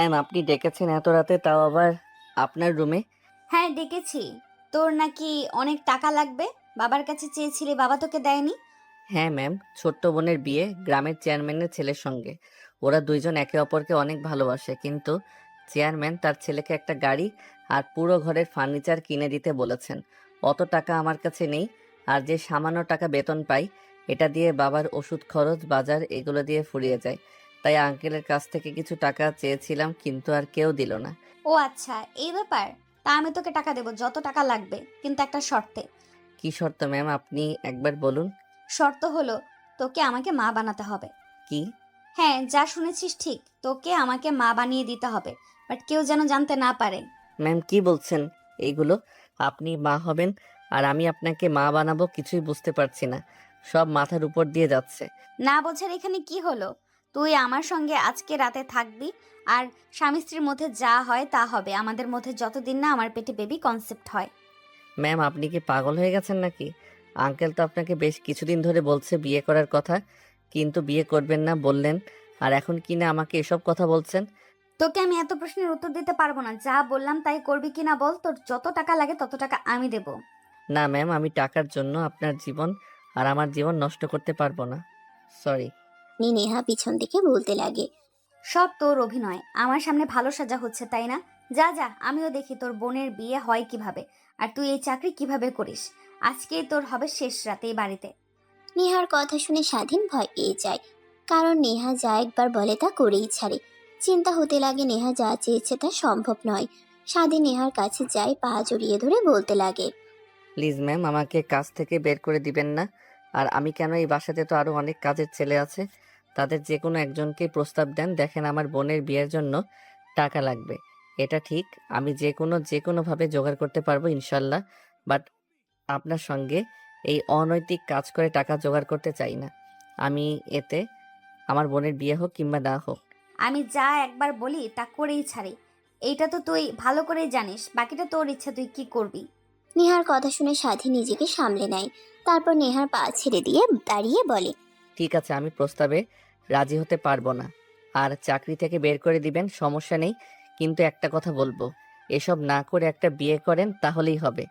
Ma'am, আপনি ডেকেছেন এত রাতে, তাও আবার আপনার রুমে? হ্যাঁ ডেকেছি। তোর নাকি অনেক টাকা লাগবে, বাবার কাছে চেয়েছিলি, বাবা তোকে দেয়নি। হ্যাঁ ম্যাম, ছোট্ট বোনের বিয়ে গ্রামের চেয়ারম্যানের ছেলের সঙ্গে। ওরা দুইজন একে অপরকে অনেক ভালোবাসে, কিন্তু চেয়ারম্যান তার ছেলেকে একটা গাড়ি আর পুরো ঘরের ফার্নিচার কিনে দিতে বলেছেন। অত টাকা আমার কাছে নেই, আর যে সামান্য টাকা বেতন পাই এটা দিয়ে বাবার ওষুধ খরচ, বাজার এগুলো দিয়ে ফুরিয়ে যায়। তাই আঙ্কেলের কাছ থেকে কিছু টাকা চেয়েছিলাম, কিন্তু আর কেউ দিল না। ও আচ্ছা, এই ব্যাপার। তা আমি তোকে টাকা দেবো, যত টাকা লাগবে, কিন্তু একটা শর্তে। কি শর্ত ম্যাম, আপনি একবার বলুন। শর্ত হলো, তোকে আমাকে মা বানাতে হবে। কি? হ্যাঁ, যা শুনেছিস ঠিক, তোকে আমাকে মা বানিয়ে দিতে হবে, বাট কেউ যেন জানতে না পারে। ম্যাম কি বলছেন এইগুলো? আপনি মা হবেন আর আমি আপনাকে মা বানাবো, কিছুই বুঝতে পারছি না। সব মাথার উপর দিয়ে যাচ্ছে। না বোঝার এখানে কি হলো? তুই আমার সঙ্গে আজকে রাতে থাকবি, আর স্বামী স্ত্রীর মধ্যে যা হয় তা হবে, আমাদের মধ্যে যতদিন না আমার পেটে বেবি কনসেপ্ট হয়। ম্যাম আপনি কি পাগল হয়ে গেছেন নাকি? আঙ্কেল তো আপনাকে বেশ কিছুদিন ধরে বলছে বিয়ে করার কথা, কিন্তু বিয়ে করবেন না বললেন, আর এখন কি না আমাকে এসব কথা বলছেন? তোকে আমি এত প্রশ্নের উত্তর দিতে পারবো না, যা বললাম তাই করবি কিনা বল, তোর যত টাকা লাগে তত টাকা আমি দেব। না ম্যাম, আমি টাকার জন্য আপনার জীবন আর আমার জীবন নষ্ট করতে পারবো না। সরি। নেহা পিছন থেকে বলতে লাগে। সব তোর অভিনয়, আমার সামনে ভালো সাজা হচ্ছে তাই না? যা যা, আমিও দেখি তোর বোনের বিয়ে হয় কিভাবে, আর তুই এই চাকরি কিভাবে করিস। আজকেই তোর হবে শেষ রাতে এই বাড়িতে। নেহার কথা শুনে স্বাধীন ভয় পেয়ে যায়, কারণ নেহা যা একবার বলে তা করেই ছাড়ে। চিন্তা হতে লাগে নেহা যা চেয়েছে তা সম্ভব নয়। স্বাধীন নেহার কাছে যায়, পা জড়িয়ে ধরে বলতে লাগে। প্লিজ ম্যাম, আমাকে কাজ থেকে বের করে দিবেন না। আর আমি কেন, এই বাসাতে তো আরো অনেক কাজের ছেলে আছে, তাদের যে কোনো একজনকে প্রস্তাব দেন। দেখেন, আমার বোনের বিয়ের জন্য টাকা লাগবে, এটা ঠিক। আমি যে কোনোভাবে জোগাড় করতে পারবো ইনশাল্লাহ। বাট আপনার সঙ্গে এই অনৈতিক কাজ করে টাকা জোগাড় করতে চাই না আমি। এতে আমার বোনের বিয়ে হোক কিংবা না হোক। আমি যা একবার বলি তা করেই ছাড়ি, এইটা তো তুই ভালো করেই জানিস, বাকিটা তোর ইচ্ছা, তুই কি করবি। নেহার কথা শুনে স্বাধীন নিজেকে সামলে নেয়, তারপর নেহার পা ছেড়ে দিয়ে দাঁড়িয়ে বলে। ঠিক আছে, আমি প্রস্তাবে রাজি হতে পারবো না। আর চাকরি থেকে বের করে দিবেন, সমস্যা নেই। কিন্তু একটা কথা বলবো, এসব না করে একটা বিয়ে করেন, তাহলেই হবে।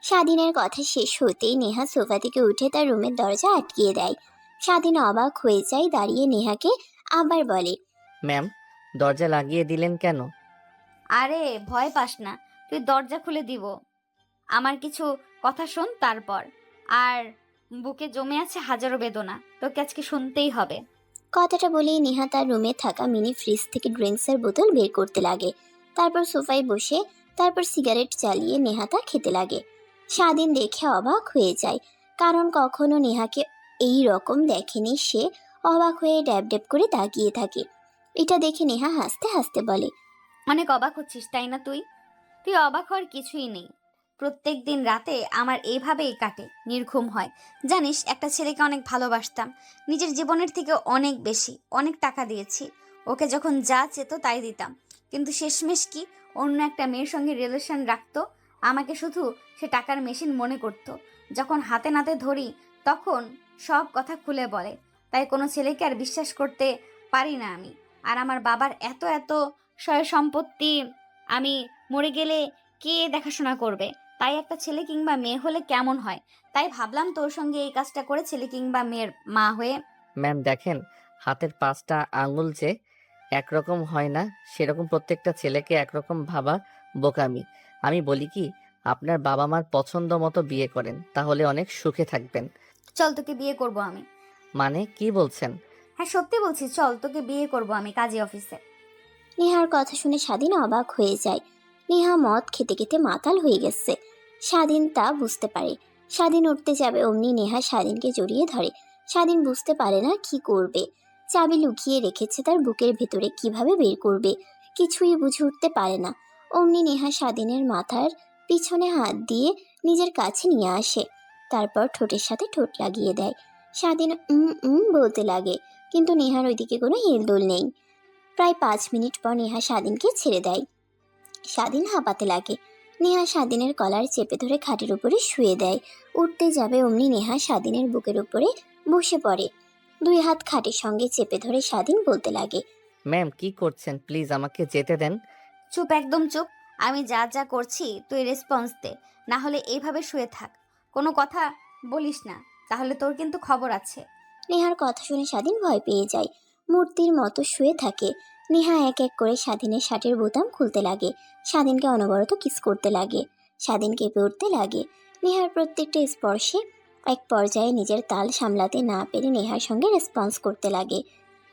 স্বাধীনের কথা শেষ হতেই নেহা সোফা থেকে উঠে তার রুমের দরজা আটকিয়ে দেয়। স্বাধীন অবাক হয়ে যায়, দাঁড়িয়ে নেহাকে আবার বলে। ম্যাম, দরজা লাগিয়ে দিলেন কেন? আরে ভয় পাস না, তুই দরজা খুলে দিব। আমার কিছু কথা শোন তারপর। আর বুকে জমে আছে হাজারো বেদনা, তোকে আজকে শুনতেই হবে। কথাটা বলেই নেহা তার রুমে থাকা মিনি ফ্রিজ থেকে ড্রিঙ্কসের বোতল বের করতে লাগে। তারপর সোফায় বসে, তারপর সিগারেট জ্বালিয়ে নেহা তা খেতে লাগে। স্বাধীন দেখে অবাক হয়ে যায়, কারণ কখনো নেহাকে এই রকম দেখেনি সে। অবাক হয়ে ড্যাব ড্যাব করে তাকিয়ে থাকে। এটা দেখে নেহা হাসতে হাসতে বলে। অনেক অবাক হচ্ছিস তাই না? তুই তুই অবাক হওয়ার কিছুই নেই। প্রত্যেক দিন রাতে আমার এইভাবেই কাটে, নির্ঘুম হয়। জানিস, একটা ছেলেকে অনেক ভালোবাসতাম, নিজের জীবনের থেকে অনেক বেশি, অনেক টাকা দিয়েছি ওকে, যখন যা চেত তাই দিতাম। কিন্তু শেষমেশ কি, অন্য একটা মেয়ের সঙ্গে রিলেশন রাখতো। আমাকে শুধু সে টাকার মেশিন মনে করতো। যখন হাতে নাতে ধরি তখন সব কথা খুলে বলে। তাই কোনো ছেলেকে আর বিশ্বাস করতে পারি না আমি। আর আমার বাবার এত এত সয় সম্পত্তি, আমি মরে গেলে কে দেখাশোনা করবে? তাই একটা ছেলে কিংবা মেয়ে হলে কেমন হয়? তাই ভাবলাম তোর সঙ্গে এই কাজটা করে ছেলে কিংবা মেয়ের মা হয়ে। ম্যাম দেখেন, হাতের 5টা আঙুল যে একরকম হয় না, সেরকম প্রত্যেকটা ছেলেকে একরকম ভাবা বোকামি। আমি বলি কি, আপনার বাবা মার পছন্দ মতো বিয়ে করেন, তাহলে অনেক সুখে থাকবেন। চল, তোকে বিয়ে করব আমি। মানে কি বলছেন? হ্যাঁ সত্যি বলছি, চল তোকে বিয়ে করব আমি কাজী অফিসে। নেহার কথা শুনে স্বাধীন অবাক হয়ে যায়। নেহা মদ খেতে খেতে মাতাল হয়ে গেছে, স্বাধীন তা বুঝতে পারে। স্বাধীন উঠতে যাবে, অমনি নেহা স্বাধীনকে জড়িয়ে ধরে। স্বাধীন বুঝতে পারে না কি করবে। চাবি লুকিয়ে রেখেছে তার বুকের ভেতরে, কিভাবে বের করবে কিছুই বুঝে উঠতে পারে না। অমনি নেহা স্বাধীনের মাথার পিছনে হাত দিয়ে নিজের কাছে নিয়ে আসে, তারপর ঠোঁটের সাথে ঠোঁট লাগিয়ে দেয়। স্বাধীন বলতে লাগে, কিন্তু নেহার ওইদিকে কোনো হেলদোল নেই। প্রায় 5 মিনিট পর নেহা স্বাধীনকে ছেড়ে দেয়। স্বাধীন হাঁপাতে লাগে। নেহা স্বাধীনের কলার চেপে ধরে খাটের উপরে শুয়ে দেয়। উঠতে যাবে, অমনি নেহা স্বাধীনের বুকের উপরে বসে পড়ে। 2 হাত খাটের সঙ্গে চেপে ধরে স্বাধীন বলতে লাগে। ম্যাম কি করছেন? প্লিজ আমাকে যেতে দেন। চুপ, একদম চুপ। আমি যা যা করছি তুই রেসপন্স দে, না হলে এইভাবে শুয়ে থাক, কোনো কথা বলিস না, তাহলে তোর কিন্তু খবর আছে। নেহার কথা শুনে স্বাধীন ভয় পেয়ে যায়, মূর্তির মতো শুয়ে থাকে। নেহা এক এক করে স্বাধীনের শার্টের বোতাম খুলতে লাগে, স্বাধীনকে অনবরত কিস করতে লাগে। স্বাধীন কেঁপে উঠতে লাগে। নেহার প্রত্যেকটা স্পর্শে এক পর্যায়ে নিজের তাল সামলাতে না পেরে নেহার সঙ্গে রেসপন্স করতে লাগে।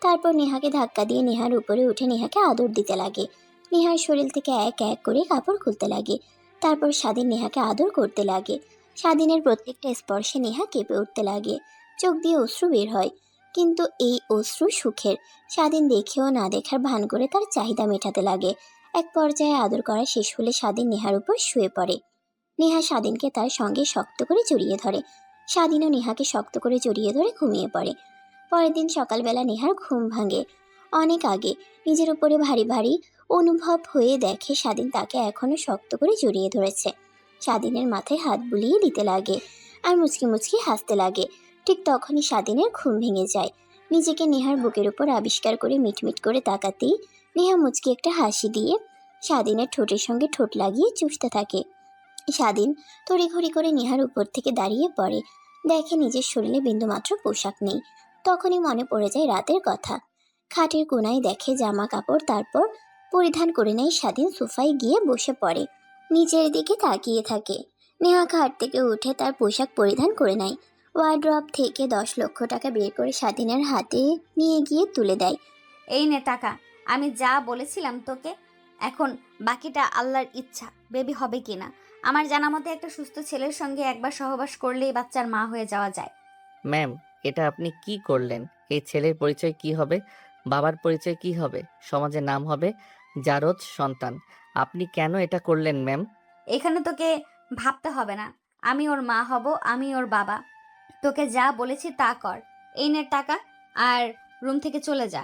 তারপর নেহাকে ধাক্কা দিয়ে নেহার উপরে উঠে নেহাকে আদর দিতে লাগে। নেহার শরীর থেকে এক এক করে কাপড় খুলতে লাগে। তারপর স্বাধীন নেহাকে আদর করতে লাগে। স্বাধীনের প্রত্যেকটা স্পর্শে নেহা কেঁপে উঠতে লাগে, চোখ দিয়ে অশ্রু বের হয়। কিন্তু এই অশ্রু সুখের। স্বাধীন দেখেও না দেখার ভান করে তার চাহিদা মেটাতে লাগে। এক পর্যায়ে আদর করা শেষ হলে স্বাধীন নেহার উপর শুয়ে পড়ে। নেহা স্বাধীনকে তার সঙ্গে শক্ত করে জড়িয়ে ধরে। স্বাধীনও নেহাকে শক্ত করে জড়িয়ে ধরে ঘুমিয়ে পড়ে। পরের দিন সকালবেলা নেহার ঘুম ভাঙে অনেক আগে। নিজের উপরে ভারী ভারী অনুভব হয়ে দেখে স্বাধীন তাকে এখনো শক্ত করে জড়িয়ে ধরেছে। স্বাধীনের মাথায় হাত বুলিয়ে দিতে লাগে আর মুচকি মুচকি হাসতে লাগে। ঠিক তখনই স্বাধীনের ঘুম ভেঙে যায়। নিজেকে নেহার বুকের উপর আবিষ্কার করে মিটমিট করে তাকাতেই নেহা মুচকি একটা হাসি দিয়ে স্বাধীনের ঠোঁটের সঙ্গে ঠোঁট লাগিয়ে চুষতে থাকে। স্বাধীন তড়িঘড়ি করে নেহার উপর থেকে দাঁড়িয়ে পড়ে, দেখে নিজের শরীরে বিন্দুমাত্র পোশাক নেই। তখনই মনে পড়ে যায় রাতের কথা। খাটের কোনায় দেখে জামা কাপড়, তারপর পরিধান করে নেয় স্বাধীন। সোফায় গিয়ে বসে পড়ে, নিচের দিকে তাকিয়ে থাকে। নেহা খাট থেকে উঠে তার পোশাক পরিধান করে নেয়। ওয়ার্ড্রপ থেকে 10 লক্ষ টাকা বের করে স্বাধীনের হাতে নিয়ে গিয়ে তুলে দেয়। এই নে টাকা, আমি যা বলেছিলাম তোকে, এখন বাকিটা আল্লাহর ইচ্ছা, বেবি হবে কিনা। আমার জানা মতে একটা সুস্থ ছেলের সঙ্গে একবার সহবাস করলেই বাচ্চার মা হয়ে যাওয়া যায়। ম্যাম এটা আপনি কি করলেন? এই ছেলের পরিচয় কি হবে? বাবার পরিচয় কি হবে? সমাজে নাম হবে জারজ সন্তান। আপনি কেন এটা করলেন ম্যাম? এখানে তোকে ভাবতে হবে না, আমি ওর মা হব, আমি ওর বাবা। তোকে যা বলেছি তা কর। এই নে টাকা, আর রুম থেকে চলে যা।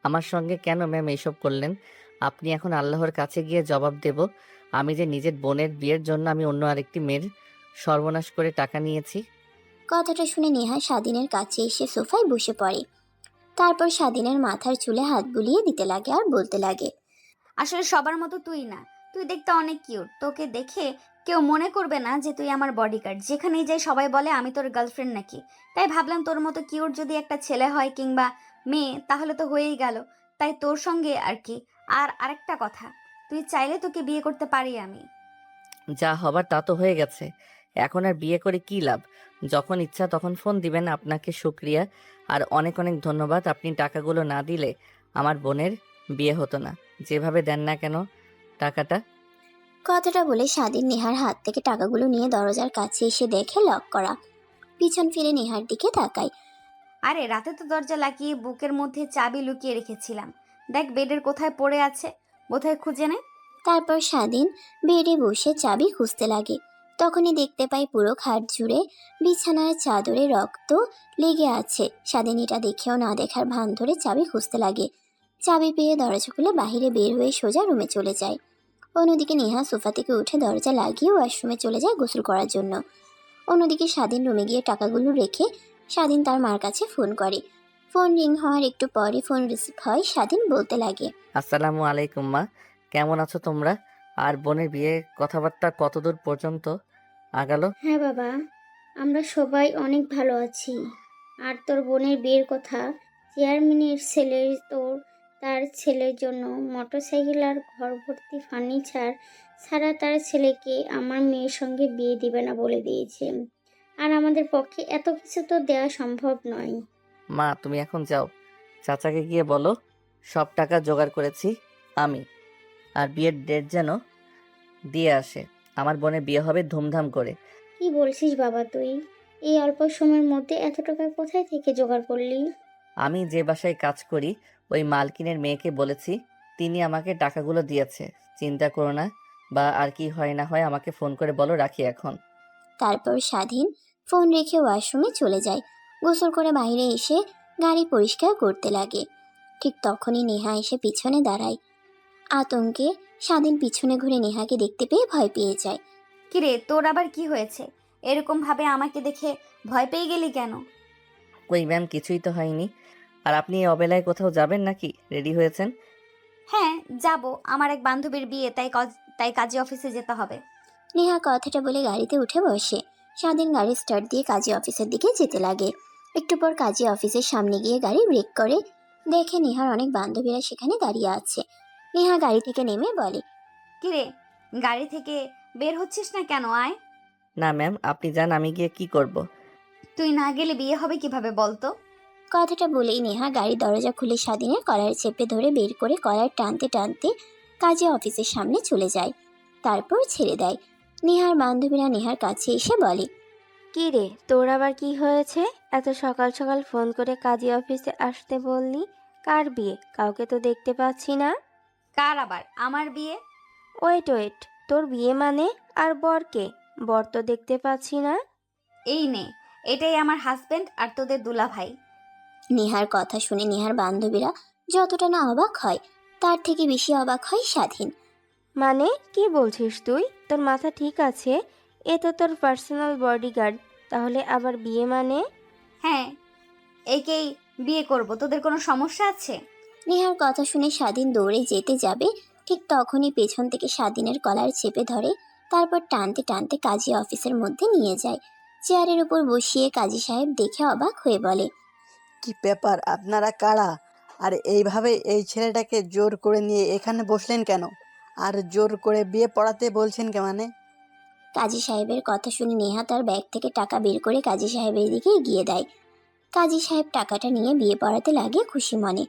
আমার সঙ্গে কেন ম্যাম এইসব করলেন? আপনি এখন আল্লাহর কাছে গিয়ে জবাব দেব আমি যে নিজের বোনের বিয়ের জন্য আমি অন্য আরেকটি মেয়ের সর্বনাশ করে টাকা নিয়েছি। কথাটা শুনে নেহা স্বাধীনের কাছে এসে সোফায় বসে পড়ে। তারপর স্বাধীনের মাথার চুলে হাত বুলিয়ে দিতে লাগে আর বলতে লাগে, আসলে সবার মতো তুই না, তুই দেখতে অনেক কিউট, তোকে দেখে কেউ মনে করবে না যে তুই আমার বডিগার্ড। যেখানেই যাই সবাই বলে আমি তোর গার্লফ্রেন্ড নাকি। তাই ভাবলাম তোর মতো কিউট যদি একটা ছেলে হয় কিংবা মেয়ে তাহলে তো হয়েই গেল। তাই তোর সঙ্গে আর কি। আর আরেকটা কথা, তুই চাইলে তোকে বিয়ে করতে পারি আমি। যা হবার তা তো হয়ে গেছে, এখন আর বিয়ে করে কি লাভ? যখন ইচ্ছা তখন ফোন দিবেন। আপনাকে শুক্রিয়া আর অনেক অনেক ধন্যবাদ। আপনি টাকাগুলো না দিলে আমার বোনের বিয়ে হতো না। যেভাবে দেন না কেন টাকাটা। কথাটা বলে স্বাধীন নেহার হাত থেকে টাকাগুলো নিয়ে দরজার কাছে এসে দেখে লক করা। পিছন ফিরে নেহার দিকে তাকায়। আরে রাতে তো দরজা লাগিয়ে বুকের মধ্যে চাবি লুকিয়ে রেখেছিলাম, দেখ বেডের কোথায় পড়ে আছে, বোধহয় খুঁজে নে। তারপর স্বাধীন বেডে বসে চাবি খুঁজতে লাগে। তখনই দেখতে পায় পুরো খাট জুড়ে বিছানার চাদরে রক্ত লেগে আছে। স্বাধীন এটা দেখেও না দেখার ভান ধরে চাবি খুঁজতে লাগে। চাবি পেয়ে দরজা খুলে বাইরে বের হয়ে সোজা রুমে চলে যায়। অন্যদিকে নেহা সোফা থেকে উঠে দরজা লাগিয়ে ওয়াশরুমে চলে যায় গোসল করার জন্য। অন্যদিকে স্বাধীন রুমে গিয়ে টাকাগুলো রেখে স্বাধীন তার মার কাছে ফোন করে। ফোন রিং হওয়ার একটু পরে ফোন রিসিভ হয়। স্বাধীন বলতে লাগে, আসসালামু আলাইকুম মা, কেমন আছো তোমরা? আর বোনের বিয়ে কথাবার্তা কতদূর পর্যন্ত আগালো? হ্যাঁ বাবা, আমরা সবাই অনেক ভালো আছি। আর তোর বোনের বিয়ের কথা, চেয়ারম্যানের ছেলে তোর তার ছেলের জন্য মোটরসাইকেল আর ঘর ভর্তি ফার্নিচার ছাড়া তার ছেলেকে আমার মেয়ের সঙ্গে বিয়ে দিবে না বলে দিয়েছে। আর আমাদের পক্ষে এত কিছু তো দেওয়া সম্ভব নয়। মা তুমি এখন যাও, চাচাকে গিয়ে বলো সব টাকা জোগাড় করেছি আমি, আর বিয়ের ডেট যেন দিয়ে আসে। আমার বোনের বিয়ে হবে ধুমধাম করে। কি বলছিস বাবা তুই? এই অল্প সময়ের মধ্যে এত টাকা কোথায় থেকে জোগাড় করলি? আমি যে বাসায় কাজ করি ওই মালকিনের মেয়েকে বলেছি, তিনি আমাকে টাকাগুলো দিয়েছে। চিন্তা করো না, বা আর কি হয় না হয় আমাকে ফোন করে বলো। রাখি এখন। তারপর স্বাধীন ফোন রেখে ওয়াশরুমে চলে যায়। গোসল করে বাইরে এসে গাড়ি পরিষ্কার করতে লাগে। ঠিক তখনই নেহা এসে পিছনে দাঁড়ায়। আতঙ্কে স্বাধীন পিছনে ঘুরে নেহাকে দেখতে পেয়ে ভয় পেয়ে যায়। কিরে, তোর আবার কি হয়েছে? এরকম ভাবে আমাকে দেখে ভয় পেয়ে গেলি কেন? কই ম্যাম, কিছুই তো হয়নি। আর আপনি এই অবেলায় কোথাও যাবেন নাকি? রেডি হয়েছেন? হ্যাঁ, যাব। আমার এক বান্ধবীর বিয়ে, তাই কাজী অফিসে যেতে হবে। নেহা কথাটা বলে গাড়িতে উঠে বসে। স্বাধীন গাড়ি স্টার্ট দিয়ে কাজী অফিসের দিকে যেতে লাগে। একটু পর কাজী অফিসের সামনে গিয়ে গাড়ি ব্রেক করে। দেখে নেহার অনেক বান্ধবীরা সেখানে দাঁড়িয়ে আছে। নেহা গাড়ি থেকে নেমে বলে, কিরে, গাড়ি থেকে বের হচ্ছিস না কেন? আয়। না ম্যাম, আপনি যান, আমি গিয়ে কি করব? তুই না গেলে বিয়ে হবে কিভাবে বলতো? কথাটা বলেই নেহা গাড়ির দরজা খুলে স্বাধীনের কলার চেপে ধরে বের করে কলার টানতে টানতে কাজী অফিসের সামনে চলে যায়। তারপর ছেড়ে দেয়। নেহার বান্ধবীরা নেহার কাছে এসে বলে, কি রে, তোর আবার কি হয়েছে? এত সকাল সকাল ফোন করে কাজী অফিসে আসতে বললি? কার বিয়ে? কাউকে তো দেখতে পাচ্ছি না। কার আবার? আমার বিয়ে। ওয়েট ওয়েট, তোর বিয়ে মানে? আর বর কে? বর তো দেখতে পাচ্ছি না। এই নে, এটাই আমার হাজবেন্ড আর তোদের দুলাভাই। নেহার কথা শুনে নেহার বান্ধবীরা যতটা না অবাক হয় তার থেকে বেশি অবাক হয় স্বাধীন। মানে কি বলছিস তুই? তোর মাথা ঠিক আছে? এ তো তোর পার্সোনাল বডিগার্ড। তাহলে আবার বিয়ে মানে? হ্যাঁ, একেই বিয়ে করব। তোদের কোনো সমস্যা আছে? নেহার কথা শুনে স্বাধীন দৌড়ে যেতে যাবে, ঠিক তখনই পেছন থেকে স্বাধীনের কলার চেপে ধরে। তারপর টানতে টানতে কাজী অফিসের মধ্যে নিয়ে যায়। চেয়ারের উপর বসিয়ে কাজী সাহেব দেখে অবাক হয়ে বলে, কি ব্যাপার, আপনারা কারা? আর এইভাবে এই ছেলেটাকে জোর করে নিয়ে এখানে বসলেন কেন? আর জোর করে বিয়ে পড়াতে বলছেন কে মানে? কাজী সাহেবের কথা শুনে নেহা তার ব্যাগ থেকে টাকা বের করে কাজী সাহেবের দিকে এগিয়ে দেয়। কাজী সাহেব টাকাটা নিয়ে বিয়ে পড়াতে লাগে খুশি মনে।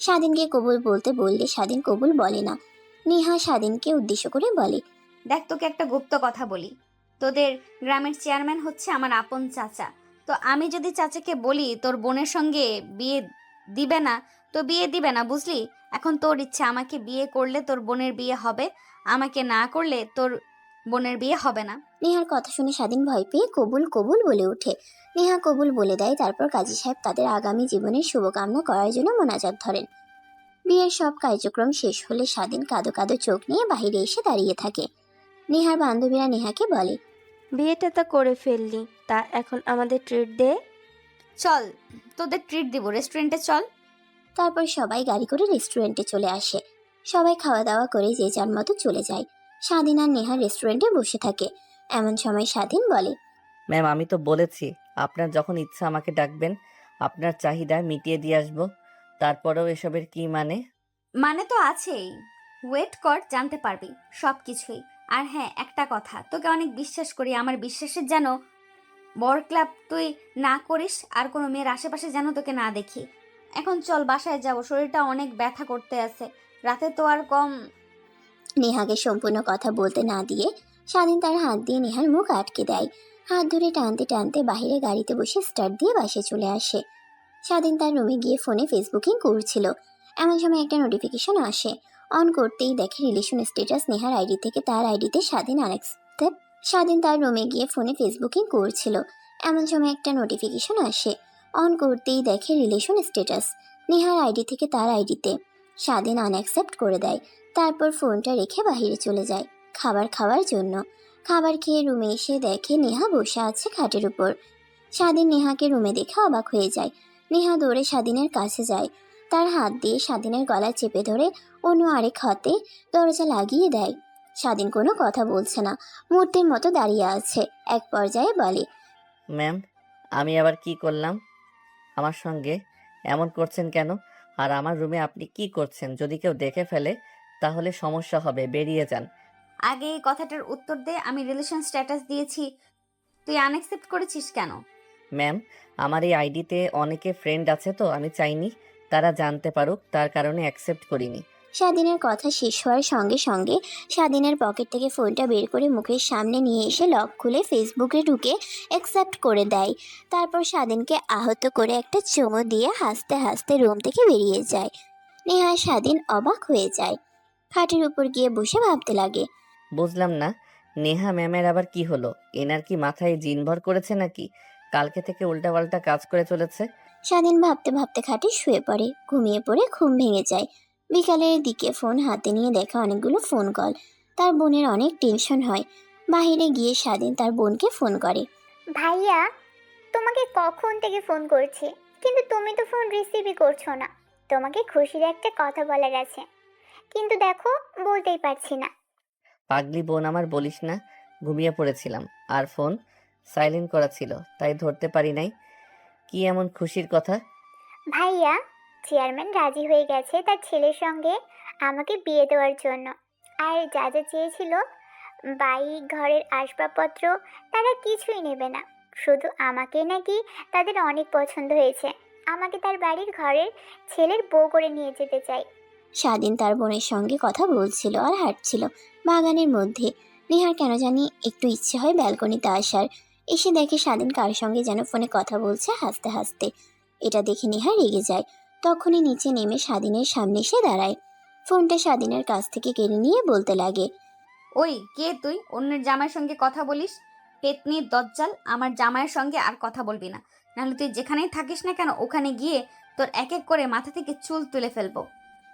স্বাধীনকে কবুল বলতে বললে স্বাধীন কবুল বলে না। নেহা স্বাধীনকে উদ্দেশ্য করে বলে, দেখ, তোকে একটা গুপ্ত কথা বলি। তোদের গ্রামের চেয়ারম্যান হচ্ছে আমার আপন চাচা। তো আমি যদি চাচাকে বলি তোর বোনের সঙ্গে বিয়ে দিবে না, তো বিয়ে দিবে না, বুঝলি? এখন তোর ইচ্ছা, আমাকে বিয়ে করলে তোর বোনের বিয়ে হবে, আমাকে না করলে তোর বোনের বিয়ে হবে না। নেহার কথা শুনে স্বাধীন ভয় পেয়ে কবুল কবুল বলে ওঠে। নেহা কবুল বলে দেয়। তারপর কাজী সাহেব তাদের আগামী জীবনের শুভকামনা করার জন্য মোনাজাত ধরেন। বিয়ের সব কার্যক্রম শেষ হলে স্বাধীন কাঁদো কাঁদো চোখ নিয়ে বাইরে এসে দাঁড়িয়ে থাকে। নেহার বান্ধবীরা নেহাকে বলে, বিয়েটা তো করে ফেললি, তা এখন আমাদের ট্রিট দে। চল, তোদের ট্রিট দিব, রেস্টুরেন্টে চল। তারপর সবাই গাড়ি করে রেস্টুরেন্টে চলে আসে। সবাই খাওয়া দাওয়া করে যে যার মতো চলে যায়। স্বাধীন আর নেহা রেস্টুরেন্টে বসে থাকে। এমন সময় স্বাধীন বলে, ম্যাম, আমি তো বলেছি আপনার যখন ইচ্ছা আমাকে ডাকবেন, আপনার চাহিদা মিটিয়ে দিয়ে আসবো। তারপরেও এসবের কি মানে? মানে তো আছেই, ওয়েট কর, জানতে পারবি সব কিছুই। আর হ্যাঁ, একটা কথা, তোকে অনেক বিশ্বাস করি, আমার বিশ্বাসের যেন বর ক্লাব তুই না করিস, আর কোনো মেয়ের আশেপাশে যেন তোকে না দেখি। এখন চল, বাসায় যাব, শরীরটা অনেক ব্যথা করতে আছে, রাতে তো আর কম। নেহাকে সম্পূর্ণ কথা বলতে না দিয়ে স্বাধীন তার হাত দিয়ে নেহার মুখ আটকে দেয়। হাত ধরে টানতে টানতে বাইরে গাড়িতে বসে স্টার্ট দিয়ে বাসে চলে আসে। স্বাধীন তার রুমে গিয়ে ফোনে ফেসবুকিং করছিল। এমন সময় একটা নোটিফিকেশন আসে। অন করতেই দেখে রিলেশন স্ট্যাটাস নেহার আইডি থেকে তার আইডিতে স্বাধীন আনএক্সেপ্ট। স্বাধীন তার রুমে গিয়ে ফোনে ফেসবুকিং করছিল। এমন সময় একটা নোটিফিকেশন আসে। অন করতেই দেখে রিলেশন স্ট্যাটাস নেহার আইডি থেকে তার আইডিতে। স্বাধীন আনএক্সেপ্ট করে দেয়। তারপর ফোনটা রেখে বাইরে চলে যায় খাবার খাওয়ার জন্য। খাবার খেয়ে রুমে এসে দেখে নেহা বসে আছে খাটের উপর। স্বাধীন নেহাকে রুমে দেখে অবাক হয়ে যায়। নেহা দৌড়ে স্বাধীনের কাছে যায়। তার হাত দিয়ে স্বাধীনের গলা চেপে ধরে অন্য আরেক হাতে দরজা লাগিয়ে দেয়। স্বাধীন কোনো কথা বলছে না, মূর্তির মতো দাঁড়িয়ে আছে। এক পর্যায়ে বলে, ম্যাম, আমি আবার কি করলাম? আমার সঙ্গে এমন করছেন কেন? আর আমার রুমে আপনি কি করছেন? যদি কেউ দেখে ফেলে তাহলে সমস্যা হবে, বেরিয়ে যান। আগে এই কথাটার উত্তর দে, আমি রিলেশন স্ট্যাটাস দিয়েছি, তুই আনএক্সেপ্ট করেছিস কেন? ম্যাম, আমার এই আইডিতে অনেকে ফ্রেন্ড আছে, তো আমি চাইনি তারা জানতে পারুক, তার কারণে অ্যাকসেপ্ট করিনি। স্বাধীনের কথা শেষ হওয়ার সঙ্গে সঙ্গে স্বাধীনের পকেট থেকে ফোনটা বের করে মুখের সামনে নিয়ে এসে লক খুলে ফেসবুকে ঢুকে অ্যাকসেপ্ট করে দেয়। তারপর স্বাধীনকে আহত করে একটা চুমু দিয়ে হাসতে হাসতে রুম থেকে বেরিয়ে যায়। নেহা স্বাধীন অবাক হয়ে যায়। খাটের উপর গিয়ে বসে ভাবতে লাগে। বুঝলাম না, নেহা ম্যামের আবার কি হলো? এনার কি মাথায় জিনভর করেছে নাকি? কালকে থেকে উল্টাপাল্টা কাজ করে চলেছে। স্বাধীন ভাবতে ভাবতে খাটে শুয়ে পড়ে। ঘুমিয়ে পড়ে ঘুম ভেঙে যায়। বিকালের দিকে ফোন হাতে নিয়ে দেখা অনেকগুলো ফোন কল। তার বোনের অনেক টেনশন হয়। বাইরে গিয়ে স্বাধীন তার বোনকে ফোন করে। ভাইয়া, তোমাকে কখন থেকে ফোন করছি, কিন্তু তুমি তো ফোন রিসিভই করছো না। তোমাকে খুশির একটা কথা বলার আছে, কিন্তু দেখো বলতেই পারছি না। পাগলি বোন আমার, বলিস না, ঘুমিয়ে পড়েছিলাম আর ফোন সাইলেন্ট করা ছিল, তাই ধরতে পারি নাই। কি এমন খুশির কথা? ভাইয়া, চেয়ারম্যান রাজি হয়ে গেছে তার ছেলের সঙ্গে আমাকে বিয়ে দেওয়ার জন্য। আর যা যা চেয়েছিল, বাইক, ঘরের আসবাবপত্র, তারা কিছুই নেবে না। শুধু আমাকে নাকি তাদের অনেক পছন্দ হয়েছে। আমাকে তার বাড়ির ঘরের ছেলের বউ করে নিয়ে যেতে চাই। স্বাধীন তার বোনের সঙ্গে কথা বলছিল আর হাঁটছিল বাগানের মধ্যে। নেহার কেন জানি একটু ইচ্ছে হয় ব্যালকনিতে আসার। এসে দেখে স্বাধীন কার সঙ্গে যেন ফোনে কথা বলছে হাসতে হাসতে। এটা দেখে নেহা রেগে যায়। তখনই নিচে নেমে স্বাধীনের সামনে এসে দাঁড়ায়। ফোনটা স্বাধীনের কাছ থেকে কেড়ে নিয়ে বলতে লাগে, ওই কে তুই? অন্যের জামাইয়ের সঙ্গে কথা বলিস? পেতনির দজ্জাল, আমার জামাইয়ের সঙ্গে আর কথা বলবি না, নাহলে তুই যেখানেই থাকিস না কেন ওখানে গিয়ে তোর এক এক করে মাথা থেকে চুল তুলে ফেলবো।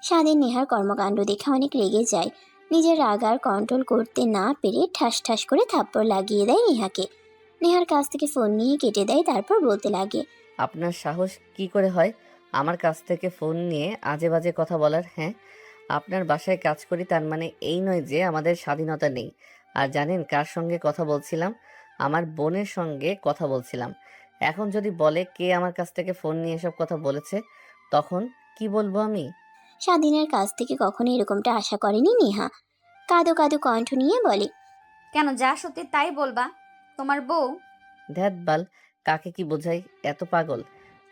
স্বাধীন নেহার কর্মকাণ্ড দেখে অনেক রেগে যায়। নিজের রাগ আর কন্ট্রোল করতে না পেরে ঠাস ঠাস করে থাপ্পড় লাগিয়ে দেয় নেহাকে। নেহার কাছ থেকে ফোন নিয়ে কেটে দেয়, তারপর বলতে লাগে, আপনার সাহস কি করে হয় আমার কাছ থেকে ফোন নিয়ে আজে বাজে কথা বলার? হ্যাঁ, আপনার বাসায় কাজ করি, তার মানে এই নয় যে আমাদের স্বাধীনতা নেই। আর জানেন কার সঙ্গে কথা বলছিলাম? আমার বোনের সঙ্গে কথা বলছিলাম। এখন যদি বলে কে আমার কাছ থেকে ফোন নিয়ে এসব কথা বলেছে, তখন কি বলবো আমি? স্বাধীনের কাছ থেকে কখনো এরকমটা আশা করেনি নেহা। কাঁদো কাঁদো কণ্ঠ নিয়ে বলে, কেন, যা সত্যি তাই বলবা। তোমার বউ। ধ্যাত বাল, কাকে কি বোঝাই, এত পাগল?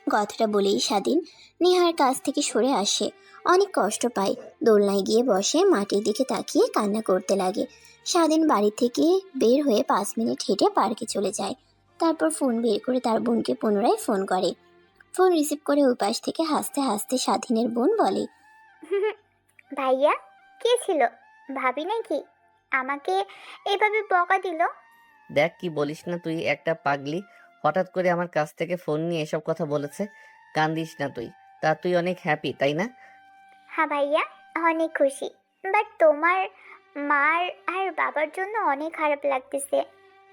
কথাটা বলেই স্বাধীন নেহার কাছ থেকে সরে আসে। অনেক কষ্ট পায়। দোলনায় গিয়ে বসে মাটির দিকে তাকিয়ে কান্না করতে লাগে। স্বাধীন বাড়ি থেকে বের হয়ে 5 মিনিট হেঁটে পার্কে চলে যায়। তারপর ফোন বের করে তার বোনকে পুনরায় ফোন করে। ফোন রিসিভ করে ওই পাশ থেকে হাসতে হাসতে স্বাধীনের বোন বলে, ভাইয়া, কে ছিল? ভাবি নাকি আমাকে এভাবে বকা দিল? দেখ কি বলিস না তুই, একটা পাগলি হঠাৎ করে আমার কাছ থেকে ফোন নিয়ে এসব কথা বলেছে। কান্দিস না তুই, তা তুই অনেক হ্যাপি তাই না? হ্যাঁ ভাইয়া, অনেক খুশি। বাট তোমার মার আর বাবার জন্য অনেক খারাপ লাগতেছে।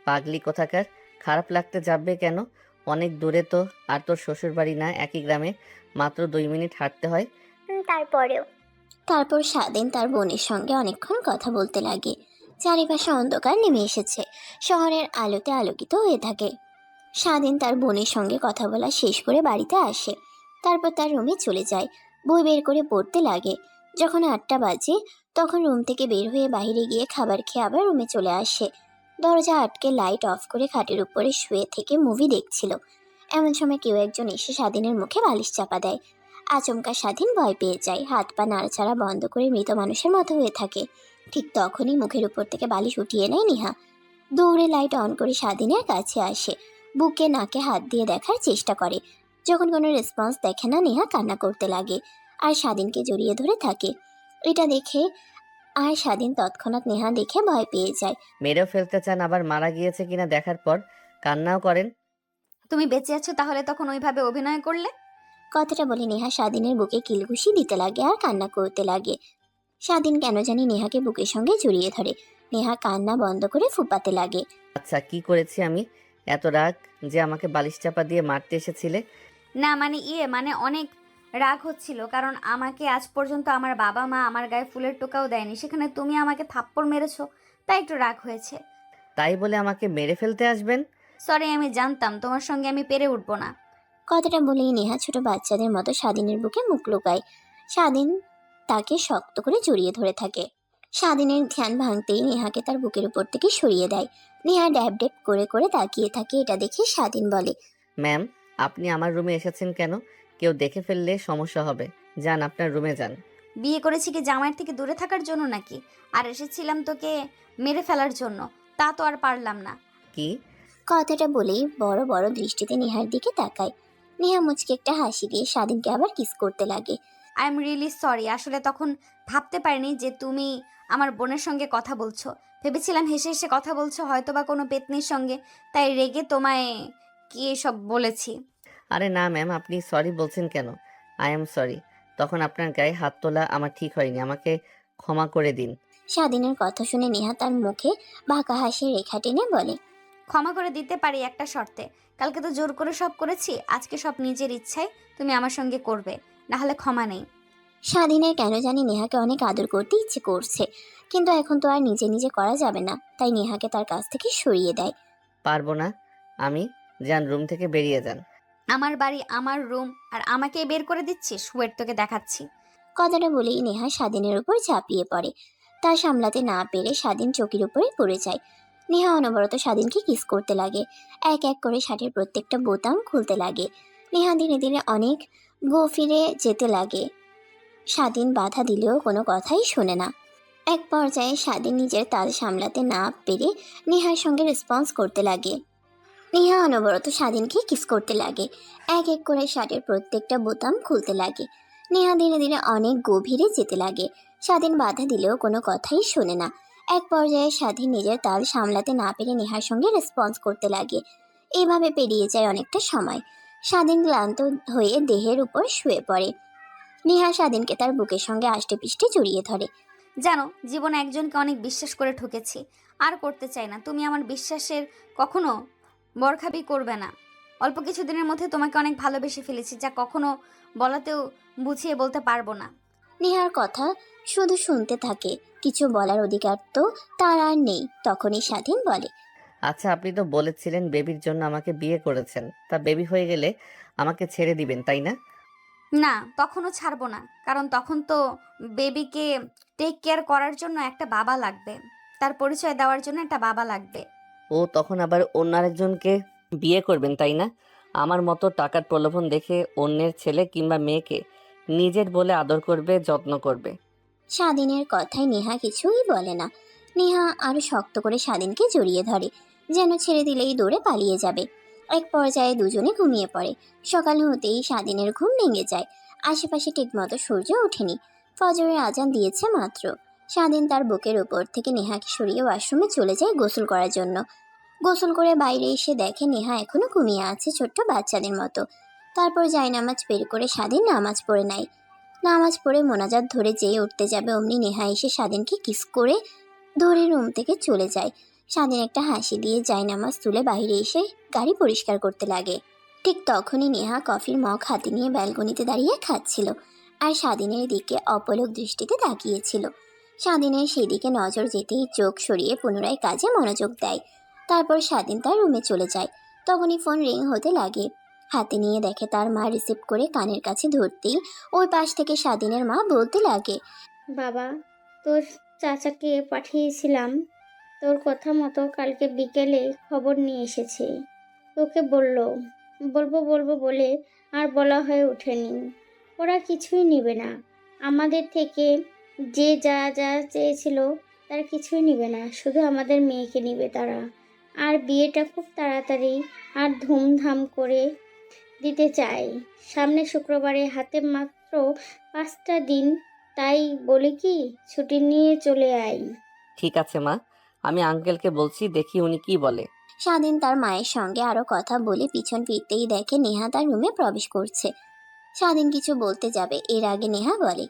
পাগলি কোথাকার, খারাপ লাগতে যাবে কেন? অনেক দূরে তো, আর তোর শ্বশুর বাড়ি না একই গ্রামে, মাত্র 2 মিনিট হাঁটতে হয়। তারপরেও তারপর স্বাধীন তার বোনের সঙ্গে অনেকক্ষণ কথা বলতে লাগে। চারিপাশে অন্ধকার নেমে এসেছে। শহরের আলোতে আলোকিত হয়ে থাকে। স্বাধীন তার বোনের সঙ্গে কথা বলা শেষ করে বাড়িতে আসে। তারপর তার রুমে চলে যায়। বই বের করে পড়তে লাগে। যখন 8টা বাজে, তখন রুম থেকে বের হয়ে বাইরে গিয়ে খাবার খেয়ে আবার রুমে চলে আসে। দরজা আটকে লাইট অফ করে খাটের উপরে শুয়ে থেকে মুভি দেখছিল। এমন সময় কেউ একজন এসে স্বাধীনের মুখে বালিশ চাপা দেয়। আচমকা স্বাধীন ভয় পেয়ে যায়। হাত পা নাড়াচাড়া বন্ধ করে মৃত মানুষের মতো হয়ে থাকে। ঠিক তখনই মুখের উপর থেকে বালিশ উঠিয়ে নেয় নেহা। দৌড়ে লাইট অন করে স্বাধীনের কাছে আসে। বুকে নাকে হাত দিয়ে দেখার চেষ্টা করে। যখন কোনো রেসপন্স দেখে না, নেহা কান্না করতে লাগে আর স্বাধীনকে জড়িয়ে ধরে থাকে। এটা দেখে আর স্বাধীন তৎক্ষণাৎ নেহা দেখে ভয় পেয়ে যায়। মেরেও ফেলতে চান, আবার মারা গিয়েছে কিনা দেখার পর কান্নাও করেন। তুমি বেঁচে আছো তাহলে তখন ওইভাবে অভিনয় করলে? কথাটা বলে নেহা স্বাধীনের বুকে কিলঘুষি দিতে লাগে আর কান্না করতে লাগে। স্বাধীন কেন জানি নেহাকে বুকের সঙ্গে জড়িয়ে ধরে। নেহা কান্না বন্ধ করে ফুপাতে লাগে। আচ্ছা, কি করেছি আমি? এত রাগ যে আমাকে বালিশ চাপা দিয়ে মারতে এসেছিলে? না মানে মানে অনেক রাগ হচ্ছিল, কারণ আমাকে আজ পর্যন্ত আমার বাবা মা আমার গায়ে ফুলের টোকাও দেয়নি, সেখানে তুমি আমাকে থাপ্পড় মেরেছো, তাই একটু রাগ হয়েছে। তাই বলে আমাকে মেরে ফেলতে আসবেন? সরি, আমি জানতাম তোমার সঙ্গে আমি পেরে উঠবো না। কথাটা বলেই নেহা ছোট বাচ্চাদের মতো স্বাধীনের বুকে মুখ লুকায়। স্বাধীন তাকে শক্ত করে জড়িয়ে ধরে থাকে। স্বাধীনের ধ্যান ভাঙতেই নেহাকে তার বুকের উপর থেকে সরিয়ে দেয়। নেহা ড্যাব ড্যাব করে করে তাকিয়ে থাকে। এটা দেখে স্বাধীন বলে, ম্যাম, আপনি আমার রুমে এসেছেন কেন? কেউ দেখে ফেললে সমস্যা হবে। যান, আপনার রুমে যান। বিয়ে করেছি কি জামাইয়ের থেকে দূরে থাকার জন্য নাকি? আর এসেছিলাম তোকে মেরে ফেলার জন্য, তা তো আর পারলাম না। কি? কথাটা বলেই বড় বড় দৃষ্টিতে নেহার দিকে তাকায়। নেহা মুচকে একটা হাসি দিয়ে স্বাধীনকে আবার কিস করতে লাগে। আই এম রিয়েলি সরি, আসলে তখন ভাবতে পারিনি যে তুমি আমার বোনের সঙ্গে কথা বলছো। ভেবেছিলাম হেসে হেসে কথা বলছো, হয়তো বা কোনো পেতনির সঙ্গে, তাই রেগে তোমায় কি এসব বলেছি। আরে না ম্যাম, আপনি সরি বলছেন কেন? I am sorry. তখন আপনার গায়ে হাত তোলা আমার ঠিক হয়নি, আমাকে ক্ষমা করে দিন। স্বাধীনের কথা শুনে নেহা তার মুখে বাঁকা হাসির রেখা টেনে বলে, ক্ষমা করে দিতে পারি একটা শর্তে। কালকে তো জোর করে সব করেছি, আজকে সব নিজের ইচ্ছায় তুমি আমার সঙ্গে করবে, না হলে ক্ষমা নেই। স্বাধীনের কেন জানি নেহাকে অনেক আদর করতে ইচ্ছে করছে, কিন্তু এখন তো আর নিজে নিজে করা যাবে না, তাই নেহাকে তার কাছ থেকে সরিয়ে দেয়। পারবো না আমি। যান, রুম থেকে বেরিয়ে যান। আমার বাড়ি, আমার রুম, আর আমাকে বের করে দিচ্ছিস? ওয়েট, তোকে দেখাচ্ছি। কথাটা বলেই নেহা স্বাধীনের উপর ঝাঁপিয়ে পড়ে। তা সামলাতে না পেরে স্বাধীন চৌকির উপরে পড়ে যায়। নেহা অনবরত স্বাধীনকে কিস করতে লাগে, এক এক করে শার্টের প্রত্যেকটা বোতাম খুলতে লাগে। নেহা ধীরে ধীরে অনেক গভীরে যেতে লাগে। স্বাধীন বাধা দিলেও কোনো কথাই শোনে না। এক পর্যায়ে স্বাধীন নিজের তাল সামলাতে না পেরে নেহার সঙ্গে রেসপন্স করতে লাগে। নেহা অনবরত স্বাধীনকে কিস করতে লাগে, এক এক করে শার্টের প্রত্যেকটা বোতাম খুলতে লাগে। নেহা ধীরে ধীরে অনেক গভীরে যেতে লাগে। স্বাধীন বাধা দিলেও কোনো কথাই শোনে না। এক পর্যায়ে স্বাধীন নিজের তাল সামলাতে না পেরে নেহার সঙ্গে রেসপন্স করতে লাগে। এইভাবে পেরিয়ে যায় অনেকটা সময়। স্বাধীন ক্লান্ত হয়ে দেহের উপর শুয়ে পড়ে। নেহা স্বাধীনকে তার বুকের সঙ্গে আষ্টে পিষ্টে জড়িয়ে ধরে। জানো, জীবনে একজনকে অনেক বিশ্বাস করে ঠকেছি, আর করতে চাই না। তুমি আমার বিশ্বাসের কখনো বরখাবি করবে না। অল্প কিছুদিনের মধ্যে তোমাকে অনেক ভালোবেসে ফেলেছি, যা কখনো বলাতেও বুঝিয়ে বলতে পারবো না। নেহার কথা শুধু শুনতে থাকে, কিছু বলার অধিকার তো তার আর নেই। তখনই স্বাধীন বলে, আচ্ছা, আপনি তো বলেছিলেন বেবির জন্য আমাকে বিয়ে করেছেন, তা বেবি হয়ে গেলে আমাকে ছেড়ে দিবেন, তাই না? না, তখনও ছাড়বো না, কারণ তখন তো বেবিকে টেক কেয়ার করার জন্য একটা বাবা লাগবে, তার পরিচয় দেওয়ার জন্য একটা বাবা লাগবে। ও তখন আবার অন্য আরেকজনকে বিয়ে করবেন, তাই না? আমার মতো টাকার প্রলোভন দেখে অন্যের ছেলে কিংবা মেয়েকে নিজের বলে আদর করবে, যত্ন করবে। স্বাধীনের কথায় নেহা কিছুই বলে না। নেহা আরো শক্ত করে স্বাধীনকে জড়িয়ে ধরে, যেন ছেড়ে দিলেই দৌড়ে পালিয়ে যাবে। এক পর্যায়ে দুজনে ঘুমিয়ে পড়ে। সকাল হতেই স্বাধীনের ঘুম ভেঙে যায়। আশেপাশে ঠিকমতো সূর্য ওঠেনি, ফজরের আজান দিয়েছে মাত্র। স্বাধীন তার বুকের উপর থেকে নেহাকে সরিয়ে ওয়াশরুমে চলে যায় গোসল করার জন্য। গোসল করে বাইরে এসে দেখে নেহা এখনো ঘুমিয়ে আছে ছোট্ট বাচ্চাদের মতো। তারপর জায়নামাজ বের করে স্বাধীন নামাজ পড়ে নেয়। নামাজ পড়ে মোনাজাত ধরে যেই উঠতে যাবে অমনি নেহা এসে স্বাধীনকে কিস করে ধরে রুম থেকে চলে যায়। স্বাধীন একটা হাসি দিয়ে জায়নামাজ তুলে বাইরে এসে গাড়ি পরিষ্কার করতে লাগে। ঠিক তখনই নেহা কফির মগ হাতে নিয়ে ব্যালকনিতে দাঁড়িয়ে খাচ্ছিল, আর স্বাধীনের দিকে অপলক দৃষ্টিতে তাকিয়েছিল। স্বাধীনের সেই দিকে নজর যেতেই চোখ সরিয়ে পুনরায় কাজে মনোযোগ দেয়। তারপর স্বাধীন তার রুমে চলে যায়। তখনই ফোন রিং হতে লাগে। হাতে নিয়ে দেখে তার মা রিসিভ করে কানের কাছে ধরতেই ওই পাশ থেকে স্বাধীনের মা বলতে লাগে, বাবা, তোর চাচাকে পাঠিয়েছিলাম, তোর কথা মতো কালকে বিকেলে খবর নিয়ে এসেছে। তোকে বলবো বলে আর বলা হয়ে ওঠেনি। ওরা কিছুই নেবে না আমাদের থেকে, যে যা যা চেয়েছিল তার কিছুই নেবে না, শুধু আমাদের মেয়েকে নেবে তারা। আর বিয়েটা খুব তাড়াতাড়ি আর ধুমধাম করে দিতে চাই। সামনে শুক্রবারে হাতে মাত্র 5টা দিন, তাই বলি কি ছুটি নিয়ে চলে আয়। ঠিক আছে মা, আমি আঙ্কেলকে বলছি, দেখি উনি কি বলে। স্বাধীন তার মায়ের সঙ্গে আরো কথা বলে পিছন ফিরতেই দেখে নেহা তার রুমে প্রবেশ করছে। স্বাধীন কিছু বলতে যাবে এর আগে নেহা বলে,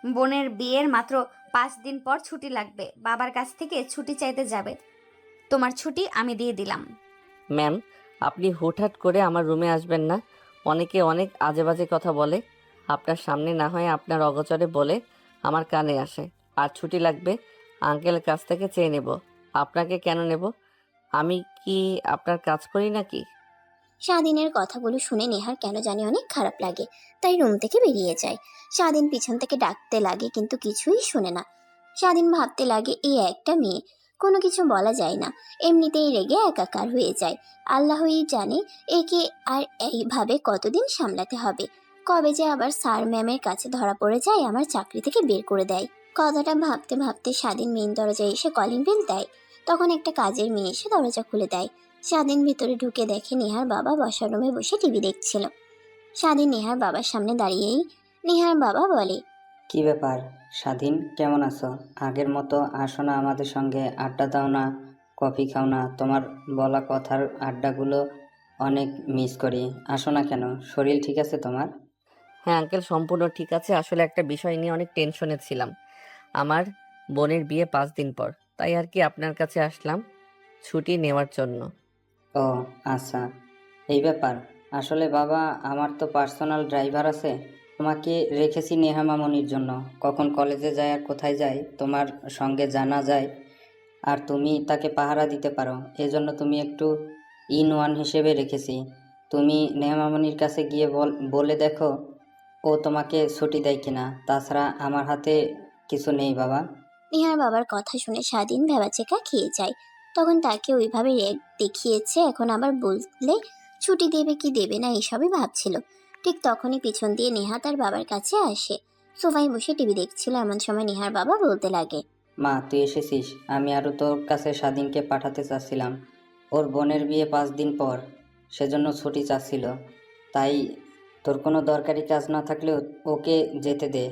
বোনের বিয়ের মাত্র 5 দিন পর ছুটি লাগবে, বাবার কাছ থেকে ছুটি চাইতে যাবে। তোমার ছুটি আমি দিয়ে দিলাম। ম্যাম, আপনি হুটহাট করে আমার রুমে আসবেন না। অনেকে অনেক আজে বাজে কথা বলে, আপনার সামনে না হয় আপনার অগোচরে বলে আমার কানে আসে। আর ছুটি লাগবে আঙ্কেলের কাছ থেকে চেয়ে নেব। আপনাকে কেন নেব? আমি কি আপনার কাজ করি নাকি? স্বাধীনের কথাগুলো শুনে নেহার কেন জানি অনেক খারাপ লাগে, তাই রুম থেকে বেরিয়ে যায়। স্বাধীন পিছন থেকে ডাকতে লাগে কিন্তু কিছুই শোনে না। স্বাধীন ভাবতে লাগে এই একটা মেয়ে, কোনো কিছু বলা যায় না, এমনিতেই রেগে একাকার হয়ে যায়। আল্লাহই জানে একে আর এইভাবে কতদিন সামলাতে হবে। কবে যে আবার স্যার ম্যামের কাছে ধরা পড়ে যায়, আমার চাকরি থেকে বের করে দেয়। কথাটা ভাবতে ভাবতে স্বাধীন মেইন দরজায় এসে কলিং বেল দেয়। তখন একটা কাজের মেয়ে এসে দরজা খুলে দেয়। স্বাধীন ভিতরে ঢুকে দেখে নেহার বাবা বসার রুমে বসে টিভি দেখছিল। স্বাধীন নেহার বাবার সামনে দাঁড়িয়েই নেহার বাবা বলে, কি ব্যাপার স্বাধীন, কেমন আছো? আগের মতো আসো না আমাদের সঙ্গে, আড্ডা দাও না, কফি খাও না? তোমার বলা কথার আড্ডাগুলো অনেক মিস করি। আসো না কেন? শরীর ঠিক আছে তোমার? হ্যাঁ আঙ্কেল, সম্পূর্ণ ঠিক আছে। আসলে একটা বিষয় নিয়ে অনেক টেনশনে ছিলাম। আমার বোনের বিয়ে 5 দিন পর, তাই আর কি আপনার কাছে আসলাম ছুটি নেওয়ার জন্য। ও আচ্ছা, এই ব্যাপার। আসলে বাবা, আমার তো পার্সোনাল ড্রাইভার আছে। তোমাকে রেখেছি নেহা মামনির জন্য। কখন কলেজে যায় আর কোথায় যায় তোমার সঙ্গে জানা যায়, আর তুমি তাকে পাহারা দিতে পারো। এজন্য তুমি একটু ইন ওয়ান হিসেবে রেখেছি। তুমি নেহা মামনির কাছে গিয়ে বলে দেখো ও তোমাকে ছুটি দেয় কিনা। তাছাড়া আমার হাতে কিছু নেই বাবা। নেহার বাবার কথা শুনে স্বাধীন ভেবাচেকা খেয়ে যায়। তখন তাকে ওইভাবে রেগ দেখিয়েছে, এখন আবার বললে ছুটি দেবে কি দেবে না এসবই ভাবছিল। ঠিক তখনই পিছন দিয়ে নেহা তার বাবার কাছে আসে। সোফায় বসে টিভি দেখছিল, এমন সময় নেহার বাবা বলতে লাগে, মা, তুই এসেছিস। আমি আরও তোর কাছে স্বাধীনকে পাঠাতে চাচ্ছিলাম। ওর বোনের বিয়ে 5 দিন পর, সেজন্য ছুটি চাচ্ছিল। তাই তোর কোনো দরকারি কাজ না থাকলেও ওকে যেতে দে।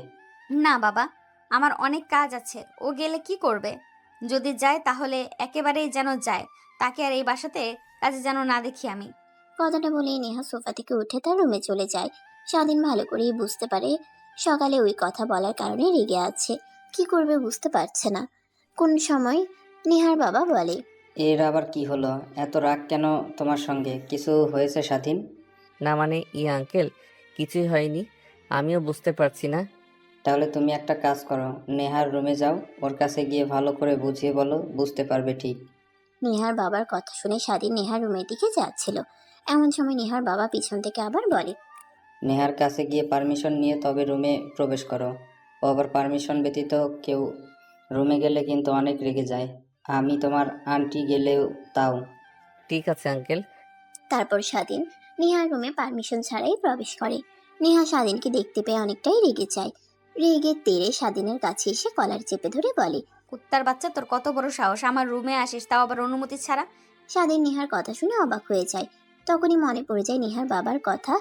না বাবা, আমার অনেক কাজ আছে। ও গেলে কি করবে? যদি যায় তাহলে একেবারেই যেন যায়, তাকে আর এই বাসাতে কাজে যেন না দেখি আমি। কথাটা বলেই নেহা সোফা থেকে উঠে তার রুমে চলে যায়। স্বাধীন ভালো করেই বুঝতে পারে সকালে ওই কথা বলার কারণে রেগে আছে, কি করবে বুঝতে পারছে না। কোন সময় নেহার বাবা বলে, এর আবার কি হলো? এত রাগ কেন তোমার সঙ্গে? কিছু হয়েছে স্বাধীন? না মানে আঙ্কেল, কিছুই হয়নি। আমিও বুঝতে পারছি না। তাহলে তুমি একটা কাজ করো, নেহার রুমে যাও, ওর কাছে গিয়ে ভালো করে বুঝিয়ে বলো, বুঝতে পারবে ঠিক। নেহার বাবার কথা শুনে স্বাধীন নেহার রুমের দিকে যাচ্ছিল। এমন সময় নেহার বাবা পিছন থেকে আবার বলে, নেহার কাছে গিয়ে পারমিশন নিয়ে তবে রুমে প্রবেশ করো। ও আবার পারমিশন ব্যতীত কেউ রুমে গেলে কিন্তু অনেক রেগে যায়। আমি তোমার আন্টি গেলেও তাও। ঠিক আছে আঙ্কেল। তারপর স্বাধীন নেহার রুমে পারমিশন ছাড়াই প্রবেশ করে। নেহা স্বাধীনকে দেখতে পেয়ে অনেকটাই রেগে যায়। রেগে তেড়ে স্বাধীনের কাছে এসে কলার চেপে ধরে বলে, কুত্তার বাচ্চা, তোর কত বড় সাহস আমার রুমে আসিস, তাও আবার অনুমতি ছাড়া? স্বাধীন নেহার কথা শুনে অবাক হয়ে যায়। তখনই মনে পড়ে যায় নেহার বাবার কথা,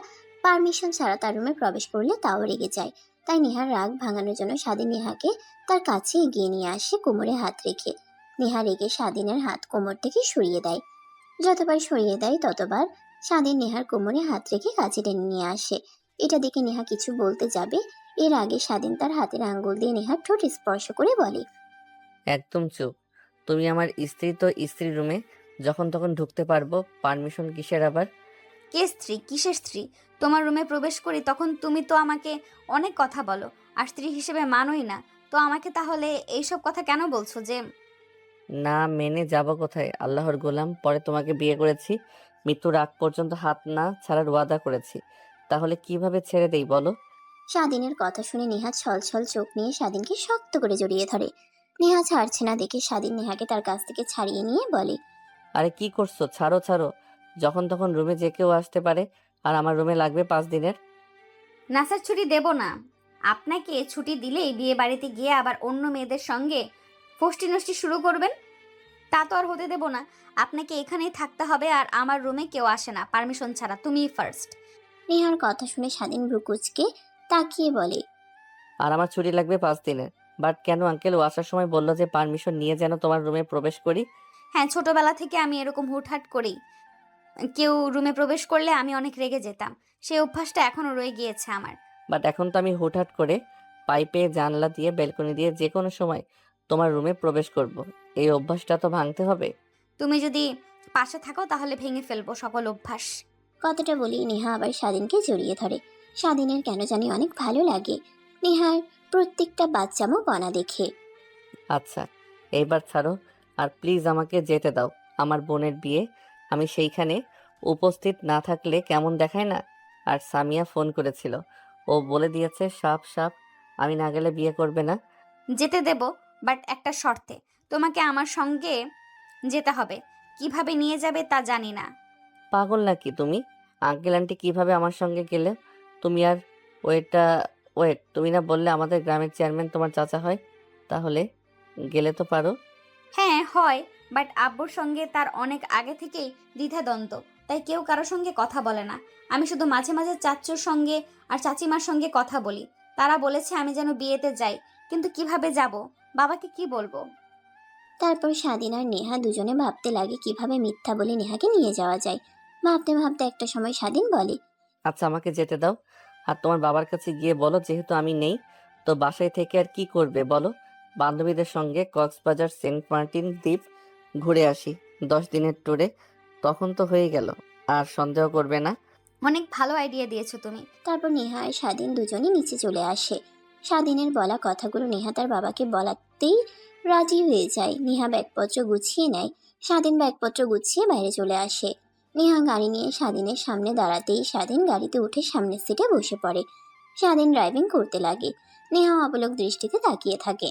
পারমিশন ছাড়া তার রুমে প্রবেশ করলে তাও রেগে যায়। তাই নেহার রাগ ভাঙানোর জন্য স্বাধীন নেহাকে তার কাছে এগিয়ে নিয়ে আসে কোমরে হাত রেখে। নেহা রেগে স্বাধীনের হাত কোমর থেকে সরিয়ে দেয়। যতবার সরিয়ে দেয় ততবার স্বাধীন নেহার কোমরে হাত রেখে কাছে টেনে নিয়ে আসে। এটা দেখে নেহা কিছু বলতে যাবে, এর আগে স্বাধীন তার হাতের আঙ্গুল দিয়ে নেহার ঠোঁট স্পর্শ করে বলে, একদম চুপ। তুমি আমার স্ত্রী, তো স্ত্রীর রুমে যখন তখন ঢুকতে পারবো, পারমিশন কিসের আবার? কে স্ত্রী? কিসের স্ত্রী? তোমার রুমে প্রবেশ করি তখন তুমি তো আমাকে অনেক কথা বলো, আর স্ত্রী হিসেবে মানোই না। তো আমাকে তাহলে এইসব কথা কেন বলছো যে? না মেনে যাব কোথায়? আল্লাহর গোলাম, পরে তোমাকে বিয়ে করেছি, মৃত্যুর আগ পর্যন্ত হাত না ছাড়ার ওয়াদা করেছি। তাহলে কিভাবে ছেড়ে দেই বলো? স্বাধীনের কথা শুনে নেহা ছলছল চোখ নিয়ে স্বাধীনকে শক্ত করে জড়িয়ে ধরে। নেহা ছাড়ছে না দেখে স্বাধীন নেহাকে তার কাছ থেকে ছাড়িয়ে নিয়ে বলে, আরে কি করছো? ছাড়ো ছাড়ো। যখন তখন রুমে যে কেউ আসতে পারে, আর আমার রুমে লাগবে 5 দিনের। নাসার ছুটি দেব না। আপনাকে ছুটি দিলেই বিয়ে বাড়িতে গিয়ে আবার অন্য মেয়েদের সঙ্গে ফষ্টি নষ্টি শুরু করবেন। তা তো আর হতে দেব না। আপনাকে এখানেই থাকতে হবে, আর আমার রুমে কেউ আসে না পারমিশন ছাড়া, তুমিই ফার্স্ট। নেহার কথা শুনে স্বাধীন ব্রুকুচকে তাকিয়ে বলে, আর আমার ছুটি লাগবে 5 দিনের। বাট কেন আঙ্কেল? ও আসার সময় বললো যে পারমিশন নিয়ে যেন তোমার রুমে প্রবেশ করি। হ্যাঁ, ছোটবেলা থেকে আমি এরকম হুটহাট করি। কেউ রুমে প্রবেশ করলে আমি অনেক রেগে যেতাম। সেই অভ্যাসটা এখনো রয়ে গিয়েছে আমার। বাট এখন তো আমি হুটহাট করে পাইপে, জানলা দিয়ে, বেলকনি দিয়ে যে কোনো সময় তোমার রুমে প্রবেশ করব। এই অভ্যাসটা তো ভাঙতে হবে। তুমি যদি পাশে থাকো তাহলে ভেঙে ফেলবো সকল অভ্যাস। কথাটা বলেই নেহা আবার স্বাধীনকে জড়িয়ে ধরে। স্বাধীনের কেন জানি অনেক ভালো লাগে নেহার প্রত্যেকটা বাচ্চামো বনা দেখে। আচ্ছা, এইবার ছাড়ো, আর প্লিজ আমাকে যেতে দাও। আমার বোনের বিয়ে, আমি সেইখানে উপস্থিত না থাকলে কেমন দেখায় না? আর সামিয়া ফোন করেছিল, ও বলে দিয়েছে সাপ সাপ আমি না গেলে বিয়ে করবে না। যেতে দেব, বাট একটা শর্তে। তোমাকে আমার সঙ্গে যেতে হবে। কিভাবে নিয়ে যাবে তা জানি না। পাগল নাকি তুমি? আঙ্কেল আন্টি কিভাবে আমার সঙ্গে গেলে? তুমি আর ওয়েটটা ওয়েট, তুমি না বললে আমাদের গ্রামের চেয়ারম্যান তোমার চাচা হয়? তাহলে গেলে তো পারো। হ্যাঁ হয়, বাট আব্বুর সঙ্গে তার অনেক আগে থেকেই দ্বিধাদ্বন্দ্ব, তাই কেউ কারোর সঙ্গে কথা বলে না। আমি শুধু মাঝে মাঝে চাচ্চুর সঙ্গে আর চাচিমার সঙ্গে কথা বলি। তারা বলেছে আমি যেন বিয়েতে যাই, কিন্তু কিভাবে যাব? বাবাকে কি বলবো? তারপর স্বাধীন আর নেহা দুজনে ভাবতে লাগে কিভাবে মিথ্যা বলে নেহাকে নিয়ে যাওয়া যায়। ভাবতে ভাবতে একটা সময় স্বাধীন বলে, আচ্ছা আমাকে যেতে দাও। আর তোমার বাবার কাছে গিয়ে বলো যেহেতু আমি নেই, তো বাসায় থেকে আর কি করবে বলো? বান্ধবীদের সঙ্গে কক্সবাজার, সেন্ট মার্টিন দ্বীপ ঘুরে আসি 10 দিনের ট্যুরে। তখন তো হয়ে গেল, আর সন্দেহ করবে না। অনেক ভালো আইডিয়া দিয়েছো তুমি। তারপর নেহা আর স্বাধীন দুজনে নিচে চলে আসে। স্বাধীনের বলা কথাগুলো নেহা তার বাবাকে বলাতেই রাজি হয়ে যায়। নেহা ব্যাগপত্র গুছিয়ে নেয়। স্বাধীন ব্যাগপত্র গুছিয়ে বাইরে চলে আসে। নেহা গাড়ি নিয়ে স্বাধীনের সামনে দাঁড়াতেই স্বাধীন গাড়িতে উঠে সামনের সিটে বসে পড়ে। স্বাধীন ড্রাইভিং করতে লাগে। নেহা অপলক দৃষ্টিতে তাকিয়ে থাকে।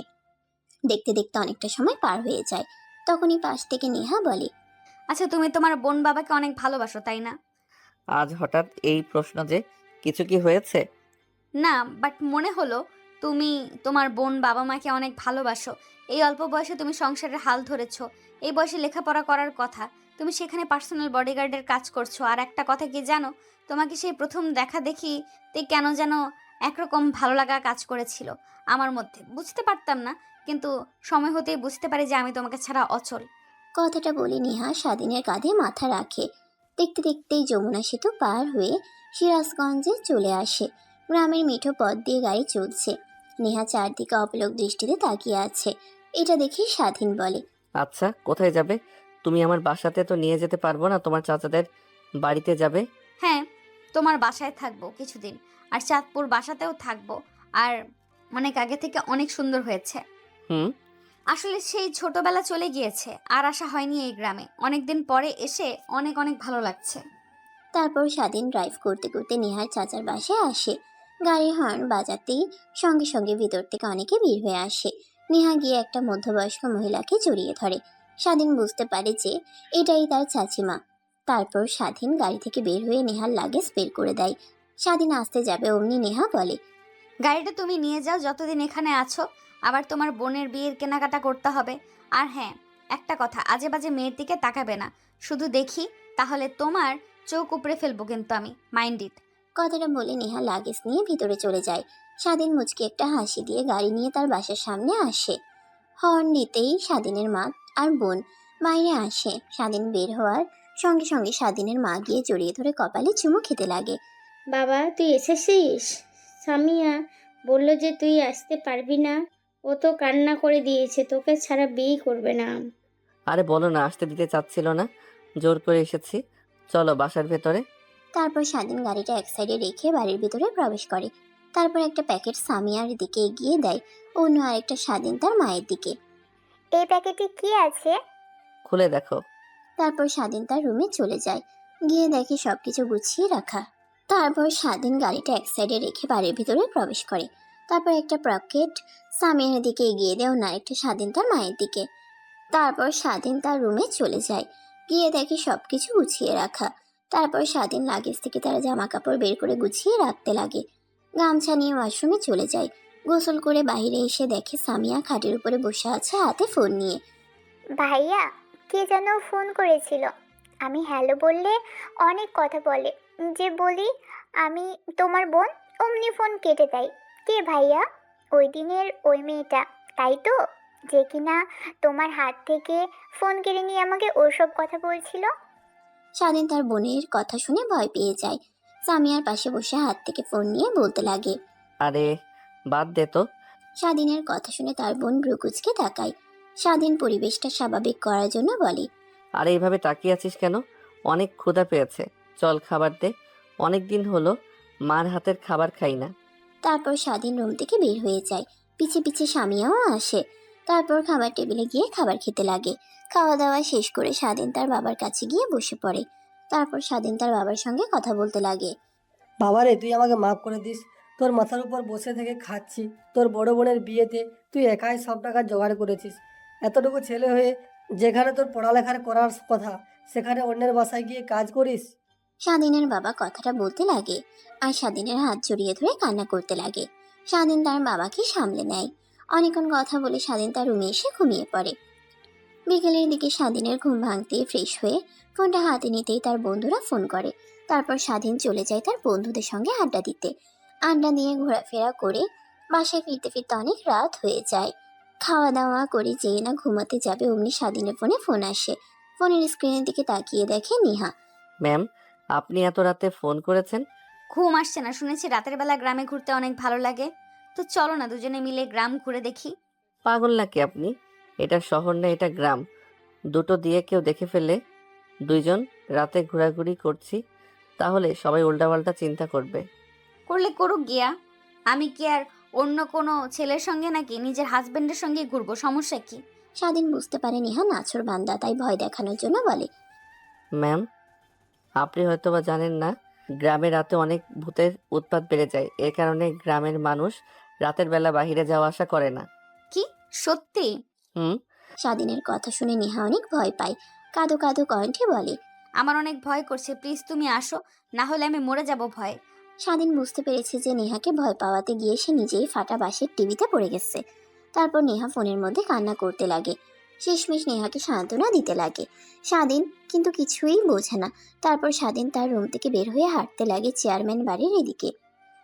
দেখতে দেখতে অনেকটা সময় পার হয়ে যায়। তখনই পাশ থেকে নেহা বলে, আচ্ছা, তুমি তোমার বোন বাবাকে অনেক ভালোবাসো, তাই না? আজ হঠাৎ এই প্রশ্ন যে, কিছু কি হয়েছে? না, বাট মনে হলো তুমি তোমার বোন বাবা মাকে অনেক ভালোবাসো। এই অল্প বয়সে তুমি সংসারের হাল ধরেছো। এই বয়সে লেখাপড়া করার কথা, তুমি সেখানে পার্সোনাল বডিগার্ডের কাজ করছো। আর একটা কথা কি জানো, তোমাকে সেই প্রথম দেখা দেখিতে কেন যেন একরকম ভালো লাগা কাজ করেছিল আমার মধ্যে। বুঝতে পারতাম না, কিন্তু সময় হতেই বুঝতে পারি যে আমি তোমাকে ছাড়া অচল। কথাটা বলে নেহা স্বাধীনের কাঁধে মাথা রাখে। দেখতে দেখতেই যমুনা সেতু পার হয়ে সিরাজগঞ্জে চলে আসে। গ্রামের মিঠো পথ দিয়ে গাড়ি চলছে। নেহা চারদিকে অপলক দৃষ্টিতে তাকিয়ে আছে। এটা দেখে স্বাধীন বলে, আচ্ছা, কোথায় যাবে? তুমি আমার বাসাতে তো নিয়ে যেতে পারবো না, তোমার চাচাদের বাড়িতে যাবে? হ্যাঁ, তোমার বাসায় থাকবো কিছুদিন, আর চাঁদপুর বাসাতেও থাকবো। আর অনেক আগে থেকে অনেক সুন্দর হয়েছে। হুম। আসলে সেই ছোটবেলা চলে গিয়েছে, আর আসা হয়নি এই গ্রামে। অনেকদিন পরে এসে অনেক অনেক ভালো লাগছে। তারপর স্বাধীন ড্রাইভ করতে করতে নেহার চাচার বাসায় আসে। গাড়ির হর্ন বাজাতেই সঙ্গে সঙ্গে ভিতর থেকে অনেকে বের হয়ে আসে। নেহা গিয়ে একটা মধ্যবয়স্ক মহিলাকে জড়িয়ে ধরে। স্বাধীন বুঝতে পারে যে এটাই তার চাচিমা। তারপর স্বাধীন গাড়ি থেকে বের হয়ে নেহার লাগেজ বের করে দেয়। স্বাধীন আসতে যাবে অমনি নেহা বলে, গাড়িটা তুমি নিয়ে যাও যতদিন এখানে আছো। আবার তোমার বোনের বিয়ের কেনাকাটা করতে হবে। আর হ্যাঁ, একটা কথা, আজে বাজে মেয়ের দিকে তাকাবে না। শুধু দেখি তাহলে তোমার চোখ উপড়ে ফেলবো কিন্তু আমি, মাইন্ড ইট। কথাটা বলে নেহা লাগেজ নিয়ে ভিতরে চলে যায়। স্বাধীন মুচকি একটা হাসি দিয়ে গাড়ি নিয়ে তার বাসার সামনে আসে। হর্ন দিতেই স্বাধীনের মা আর বোন বাইরে আসে। স্বাধীন বের হওয়ার সঙ্গে সঙ্গে স্বাধীনের মা গিয়ে জড়িয়ে ধরে কপালে চুমু খেতে লাগে। বাবা, তুই এসেছিস? সামিয়া বলল যে তুই আসতে পারবি না। ও তো কান্না করে দিয়েছে, তোকে ছাড়া বিয়ে করবে না। আরে বলো না, আসতে দিতে চাচ্ছিল না, জোর করে এসেছি। চলো বাসার ভেতরে। তারপর স্বাধীন গাড়িটা এক সাইডে রেখে বাড়ির ভিতরে প্রবেশ করে। তারপর একটা প্যাকেট সামিয়ার দিকে এগিয়ে দেয়। অন্য আরেকটা স্বাধীন তার মায়ের দিকে। এই প্যাকেটে কি আছে? খুলে দেখো। তারপর স্বাধীন তার রুমে চলে যায়। গিয়ে দেখে সবকিছু গুছিয়ে রাখা। তারপর স্বাধীন গাড়িটা এক সাইডে রেখে বাড়ির ভিতরে প্রবেশ করে। তারপর একটা প্যাকেট সামিয়ার দিকে এগিয়ে দেয়, অন্য আরেকটা স্বাধীন তার মায়ের দিকে। তারপর স্বাধীন তার রুমে চলে যায়। গিয়ে দেখে সবকিছু গুছিয়ে রাখা। তারপর স্বাধীন লাগেজ থেকে তারা জামা কাপড় বের করে গুছিয়ে রাখতে লাগে। গামছা নিয়ে ওয়াশরুমে চলে যায়। গোসল করে বাইরে এসে দেখে সামিয়া খাটের উপরে বসে আছে হাতে ফোন নিয়ে। ভাইয়া, কে যেন ফোন করেছিল। আমি হ্যালো বললে অনেক কথা বলে। যে বলি আমি তোমার বোন, অমনি ফোন কেটে দেয়। কে ভাইয়া? ওই দিনের ওই মেয়েটা, তাই তো? যে কিনা তোমার হাত থেকে ফোন কেড়ে নিয়ে আমাকে ওসব কথা বলছিল। স্বাধীন তার বোনের কথা শুনে ভয় পেয়ে যায়। সামিয়ার পাশে বসে হাত থেকে ফোন নিয়ে বলতে লাগে। আরে বাদ দে তো। স্বাধীনের কথা শুনে তার বোন ভ্রুকুচকে তাকায়। স্বাধীন পরিবেশটা স্বাভাবিক করার জন্য বলে, আরে এইভাবে তাকিয়ে আছিস কেন? অনেক ক্ষুধা পেয়েছে, চল খাবার দে। অনেক দিন হলো মার হাতের খাবার খাই না। তারপর স্বাধীন রুম থেকে বের হয়ে যায়। পিছে পিছে স্বামীও আসে। তারপর খাবার টেবিলে গিয়ে খাবার খেতে লাগে। খাওয়া দাওয়া শেষ করে স্বাধীন তার বাবার কাছে গিয়ে বসে পড়ে। তারপর স্বাধীন তার বাবার সঙ্গে কথা বলতে লাগে। বাবারে, তুই আমাকে মাফ করে দিস। তোর মাথার উপর বসে থেকে খাচ্ছি। তোর বড় বোনের বিয়েতে তুই একাই সব টাকা জোগাড় করেছিস। এতটুকু ছেলে হয়ে যেখানে তোর পড়ালেখার করার কথা, সেখানে অন্যের বাসায় গিয়ে কাজ করিস। স্বাধীনের বাবা কথাটা বলতে লাগে আর স্বাধীনের হাত জড়িয়ে ধরে কান্না করতে লাগে। স্বাধীন তার বাবাকে সামলে নেয়। অনেকক্ষণ কথা বলে স্বাধীন তার রুমে এসে ঘুমিয়ে পড়ে। বিকেলের দিকে স্বাধীনের ঘুম ভাঙতেই ফ্রেশ হয়ে ফোনটা হাতে নিতেই তার বন্ধুরা ফোন করে। তারপর স্বাধীন চলে যায় তার বন্ধুদের সঙ্গে আড্ডা দিতে। আড্ডা দিয়ে ঘোরাফেরা করে বাসায় ফিরতে ফিরতে অনেক রাত হয়ে যায়। খাওয়া দাওয়া করে যেই না ঘুমাতে যাবে অমনি স্বাধীনের ফোনে ফোন আসে। ফোনের স্ক্রিনের দিকে তাকিয়ে দেখে নেহা। ম্যাম, আপনি এত রাতে ফোন করেছেন? ঘুম আসছে না, শুনেছি রাতের বেলা গ্রামে ঘুরতে অনেক ভালো লাগে। তো চলো না দুজনে মিলে গ্রাম ঘুরে দেখি। পাগল নাকি আপনি? এটা শহর না, এটা গ্রাম। দুটো দিয়ে কেউ দেখে ফেললে দুইজন রাতে ঘোরাঘুরি করছি, তাহলে সবাই উল্টাপাল্টা চিন্তা করবে। করলে করুক গিয়া, আমি কি আর অন্য কোনো ছেলের সঙ্গে নাকি নিজের হাজবেন্ডের সঙ্গে ঘুরবো? সমস্যা কি? স্বাধীন বুঝতে পারে নেহা নাছর বান্দা, তাই ভয় দেখানোর জন্য বলে, ম্যাম, আপনি হয়তোবা জানেন না, গ্রামে রাতে অনেক ভূতের উৎপাত বেড়ে যায়। এর কারণে গ্রামের মানুষ রাতের বেলা বাইরে যাওয়া আসা করে না। কি সত্যি? হুম। স্বাধীনের কথা শুনে নেহা অনেক ভয় পায়, কাঁদো কাঁদো কণ্ঠে বলে। আমার অনেক ভয় করছে, প্লিজ তুমি আসো, না হলে আমি মরে যাব ভয়ে। স্বাধীন বুঝতে পেরেছে যে নেহাকে ভয় পাওয়াতে গিয়ে সে নিজেই ফাটা বাঁশের টিভিতে পড়ে গেছে। তারপর নেহা ফোনের মধ্যে কান্না করতে লাগে, শেষমেশ নেহাকে সান্ত্বনা দিতে লাগে। স্বাধীন কিন্তু কিছুই বোঝে না। তারপর স্বাধীন তার রুম থেকে বের হয়ে হাঁটতে লাগে চেয়ারম্যান বাড়ির এদিকে।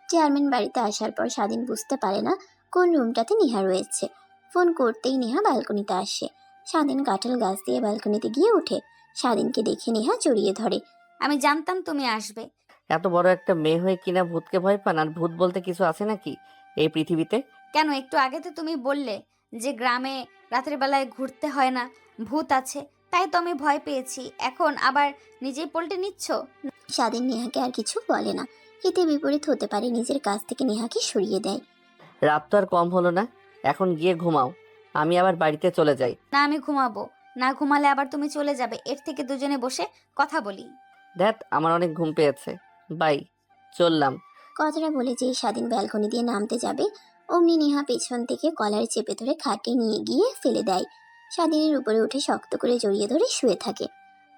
চেয়ারম্যান বাড়িতে আসার পর স্বাধীন বুঝতে পারে না কোন রুমটাতে নেহা রয়েছে। ফোন করতেই নেহা ব্যালকনিতে আসে। স্বাধীন কাঁঠাল গাছ দিয়ে ব্যালকনিতে গিয়ে ওঠে। স্বাধীনকে দেখে নেহা জড়িয়ে ধরে। আমি জানতাম তুমি আসবে। এত বড় একটা মেয়ে হয়ে কিনা ভূতকে ভয় পান? আর ভূত বলতে কিছু আছে নাকি এই পৃথিবীতে? কেন, একটু আগে তো তুমি বললে যে গ্রামে রাতের বেলায় ঘুরতে হয় না, ভূত আছে, তাই তো আমি ভয় পেয়েছি। এখন আবার নিজেই পল্টে নিচ্ছ। স্বাধীন নেহাকে আর কিছু বলে না। এতে বিপরীত হতে পারে, নিজের কাছ থেকে নেহাকে সরিয়ে দেয়। রাত তো আর কম হলো না, এখন গিয়ে ঘুমাও, আমি আবার বাড়িতে চলে যাই। না, আমি ঘুমাবো না, ঘুমালে আবার তুমি চলে যাবে। এর থেকে দুজনে বসে কথা বলি। ধ্যাত, আমার অনেক ঘুম পেয়েছে, বাই, চললাম। কথাটা বলে যেই স্বাধীন ব্যালকনি দিয়ে নামতে যাবে, অমনি নেহা পেছন থেকে কলার চেপে ধরে খাটে নিয়ে গিয়ে ফেলে দেয়। স্বাধীনের উপরে উঠে শক্ত করে জড়িয়ে ধরে শুয়ে থাকে।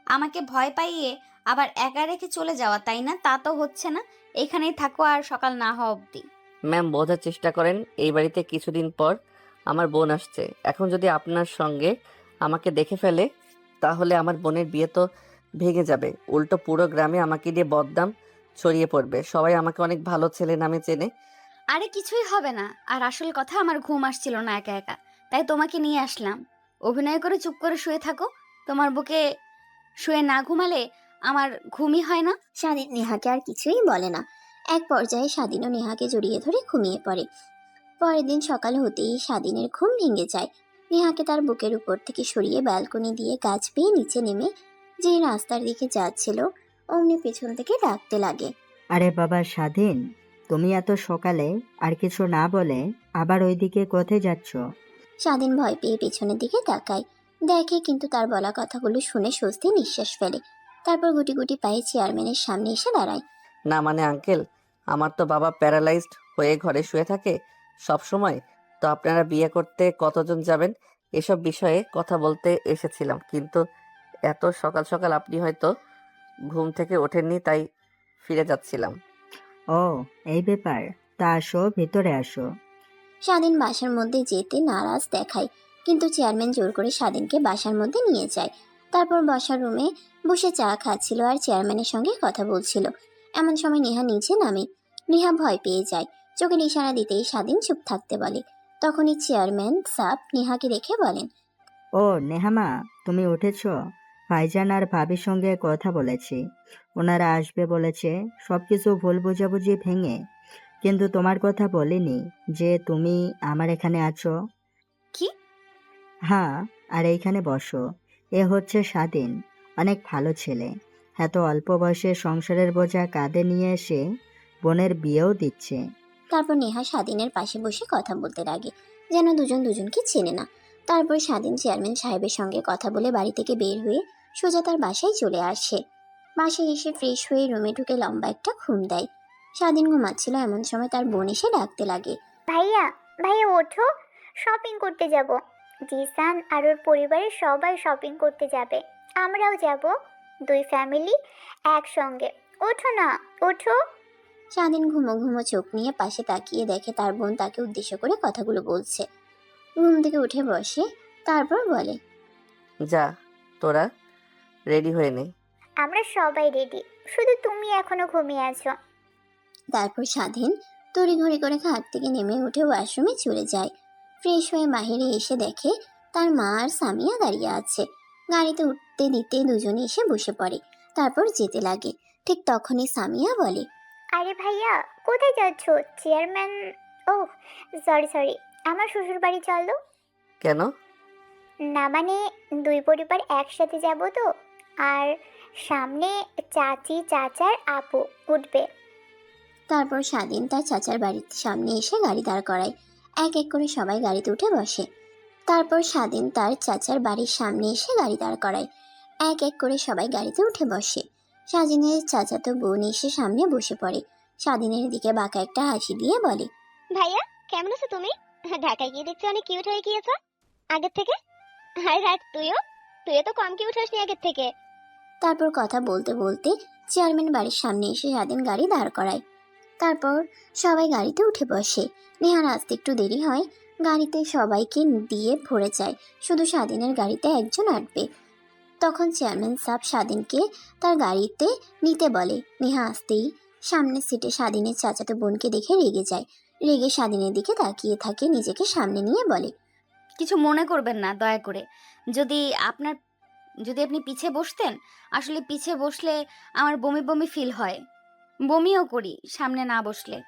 আমাকে ভয় পাইয়ে আবার একা রেখে চলে যাওয়া, তাই না? তা তো হচ্ছে না। এখানেই থাকো আর সকাল না হওয়া অবধি। ম্যাম, বোঝার চেষ্টা করেন, এই বাড়িতে কিছুদিন পর আমার বোন আসছে। এখন যদি আপনার সঙ্গে আমাকে দেখে ফেলে, তাহলে আমার বোনের বিয়ে তো ভেঙে যাবে। উল্টো পুরো গ্রামে আমাকে দিয়ে বদনাম ছড়িয়ে পড়বে, সবাই আমাকে অনেক ভালো ছেলে নামে চেনে। আরে কিছুই হবে না। আর আসল কথা, আমার ঘুম আসছিল না একা একা, তাই তোমাকে নিয়ে আসলাম। অভিনয় করে চুপ করে শুয়ে থাকো। তোমার বুকে শুয়ে না ঘুমালে আমার ঘুমই হয় না। স্বাধীন নেহাকে আর কিছুই বলে না। এক পর্যায়ে স্বাধীনও নেহাকে জড়িয়ে ধরে ঘুমিয়ে পড়ে। পরের দিন সকাল হতেই স্বাধীনের ঘুম ভেঙে যায়। নেহাকে তার বুকের উপর থেকে সরিয়ে ব্যালকনি দিয়ে গাছ পেয়ে নিচে নেমে যে রাস্তার দিকে যাচ্ছিল, অমনি পেছন থেকে ডাকতে লাগে। আরে বাবা স্বাধীন, তুমি এত সকালে আর কিছু না বলে আবার ওইদিকে কোথায় যাচ্ছ? স্বাধীন ভয় পেয়ে পেছনের দিকে তাকায়, দেখে কিন্তু তার বলা কথাগুলো শুনে স্বস্তি নিঃশ্বাস ফেলে। তারপর গুটি গুটি পায়ে চেয়ারম্যানের সামনে এসে দাঁড়ায়। না মানে আঙ্কেল, আমার তো বাবা প্যারালাইজড হয়ে ঘরে শুয়ে থাকে সব সময়। তো আপনারা বিয়ে করতে কতজন যাবেন, এসব বিষয়ে কথা বলতে এসেছিলাম। কিন্তু এত সকাল সকাল আপনি হয়তো ঘুম থেকে ওঠেননি, তাই ফিরে যাচ্ছিলাম। ও, এই ব্যাপার, তা আসো, ভেতরে আসো। স্বাধীন বাসার মধ্যে যেতে নারাজ দেখায়, কিন্তু চেয়ারম্যান জোর করে স্বাধীনকে বাসার মধ্যে নিয়ে যায়। তারপর বসার রুমে বসে চা খাচ্ছিল আর চেয়ারম্যানের সঙ্গে কথা বলছিল। এমন সময় নেহা নিচে নামে। নেহা ভয় পেয়ে যায়, চোখের ইশারা দিতেই স্বাধীন চুপ থাকতে বলে। তখনই চেয়ারম্যান সাপ নেহাকে রেখে বলেন, ও নেহামা, তুমি উঠেছ? ভাইজান আর ভাবির সঙ্গে কথা বলেছি, ওনারা আসবে বলেছে, সবকিছু ভুল বোঝাবুঝি ভেঙে। কিন্তু তোমার কথা বলিনি যে তুমি আমার এখানে আছো। কি? হ্যাঁ, আর এইখানে বসো। এ হচ্ছে স্বাধীন, অনেক ভালো ছেলে। এত অল্প বয়সে সংসারের বোঝা কাঁধে নিয়ে এসে বোনের বিয়েও দিচ্ছে। তারপর নেহা স্বাধীনের পাশে বসে কথা বলতে লাগে, যেন দুজন দুজনকে চেনে না। তারপর স্বাধীন চেয়ারম্যান সাহেবের সঙ্গে কথা বলে বাড়ি থেকে বের হয়ে সোজা তার বাসায় চলে আসে। বাসায় এসে ফ্রেশ হয়ে রুমে ঢুকে লম্বা একটা ঘুম দেয়। স্বাধীন ঘুমাচ্ছিল, এমন সময় তার বোন এসে ডাকতে লাগে। ভাইয়া, ভাইয়া ওঠো, শপিং করতে যাব। জিসান আর ওর পরিবারের সবাই শপিং করতে যাবে, আমরাও যাব, দুই ফ্যামিলি একসঙ্গে। ওঠো না, ওঠো। স্বাধীন ঘুমো ঘুমো চোখ নিয়ে পাশে তাকিয়ে দেখে তার বোন তাকে উদ্দেশ্য করে কথাগুলো বলছে। ঘুম থেকে উঠে বসে, তারপর বলে, যা, তোরা রেডি হয়ে নে। আমরা সবাই রেডি, শুধু তুমি এখনো ঘুমিয়ে আছো। তারপর স্বাধীন তড়িঘড়ি করে খাট থেকে নেমে উঠে ওয়াশরুমে চলে যায়। ফ্রেশ হয়ে বাহিরে এসে দেখে তার মা আর সামিয়া দাঁড়িয়ে আছে। গাড়িতে উঠতে দিতে দুজনে এসে বসে পড়ে, তারপর যেতে লাগে। ঠিক তখনই সামিয়া বলে, আরে ভাইয়া, কোথায় যাচ্ছ? চেয়ারম্যান, ও সরি সরি, আমার শ্বশুর বাড়ি চলো। কেন? না মানে দুই পরিবার একসাথে যাব তো, আর সামনে চাচি চাচার আপু উঠবে। তারপর স্বাধীন তার চাচার বাড়ির সামনে এসে গাড়ি দাঁড় করায়। এক এক করে সবাই গাড়িতে উঠে বসে। তারপর স্বাধীন তার চাচার বাড়ির সামনে এসে গাড়ি দাঁড় করায়। এক এক করে সবাই গাড়িতে উঠে বসে। স্বাধীনের চাচাতো বোন এসে সামনে বসে পড়ে। স্বাধীনের দিকে বাঁকা একটা হাসি দিয়ে বলে, ভাইয়া কেমন আছো তুমি? ঢাকায় গিয়ে দেখছি অনেক কিউট হয়ে গিয়েছো আগের থেকে। আর তুইও তুইও তো কম কিউট হসনি আগের থেকে। তারপর কথা বলতে বলতে চেয়ারম্যান বাড়ির সামনে এসে স্বাধীন গাড়ি দাঁড় করায়। তারপর সবাই গাড়িতে উঠে বসে। নেহার আসতে একটু দেরি হয়। গাড়িতে সবাইকে দিয়ে ভরে যায়, শুধু স্বাধীনের গাড়িতে একজন আটবে। তখন চেয়ারম্যান সাহেব স্বাধীনকে তার গাড়িতে নিতে বলে। নেহা আসতেই সামনের সিটে স্বাধীনের চাচাতো বোনকে দেখে রেগে যায়। রেগে স্বাধীনের দিকে তাকিয়ে থাকে, নিজেকে সামনে নিয়ে বলে, কিছু মনে করবেন না দয়া করে। যদি আপনার যদি আপনি পিছে বসতেন, আসলে পিছে বসলে আমার বমি বমি ফিল হয়, বমিও করি সামনে না বসলে।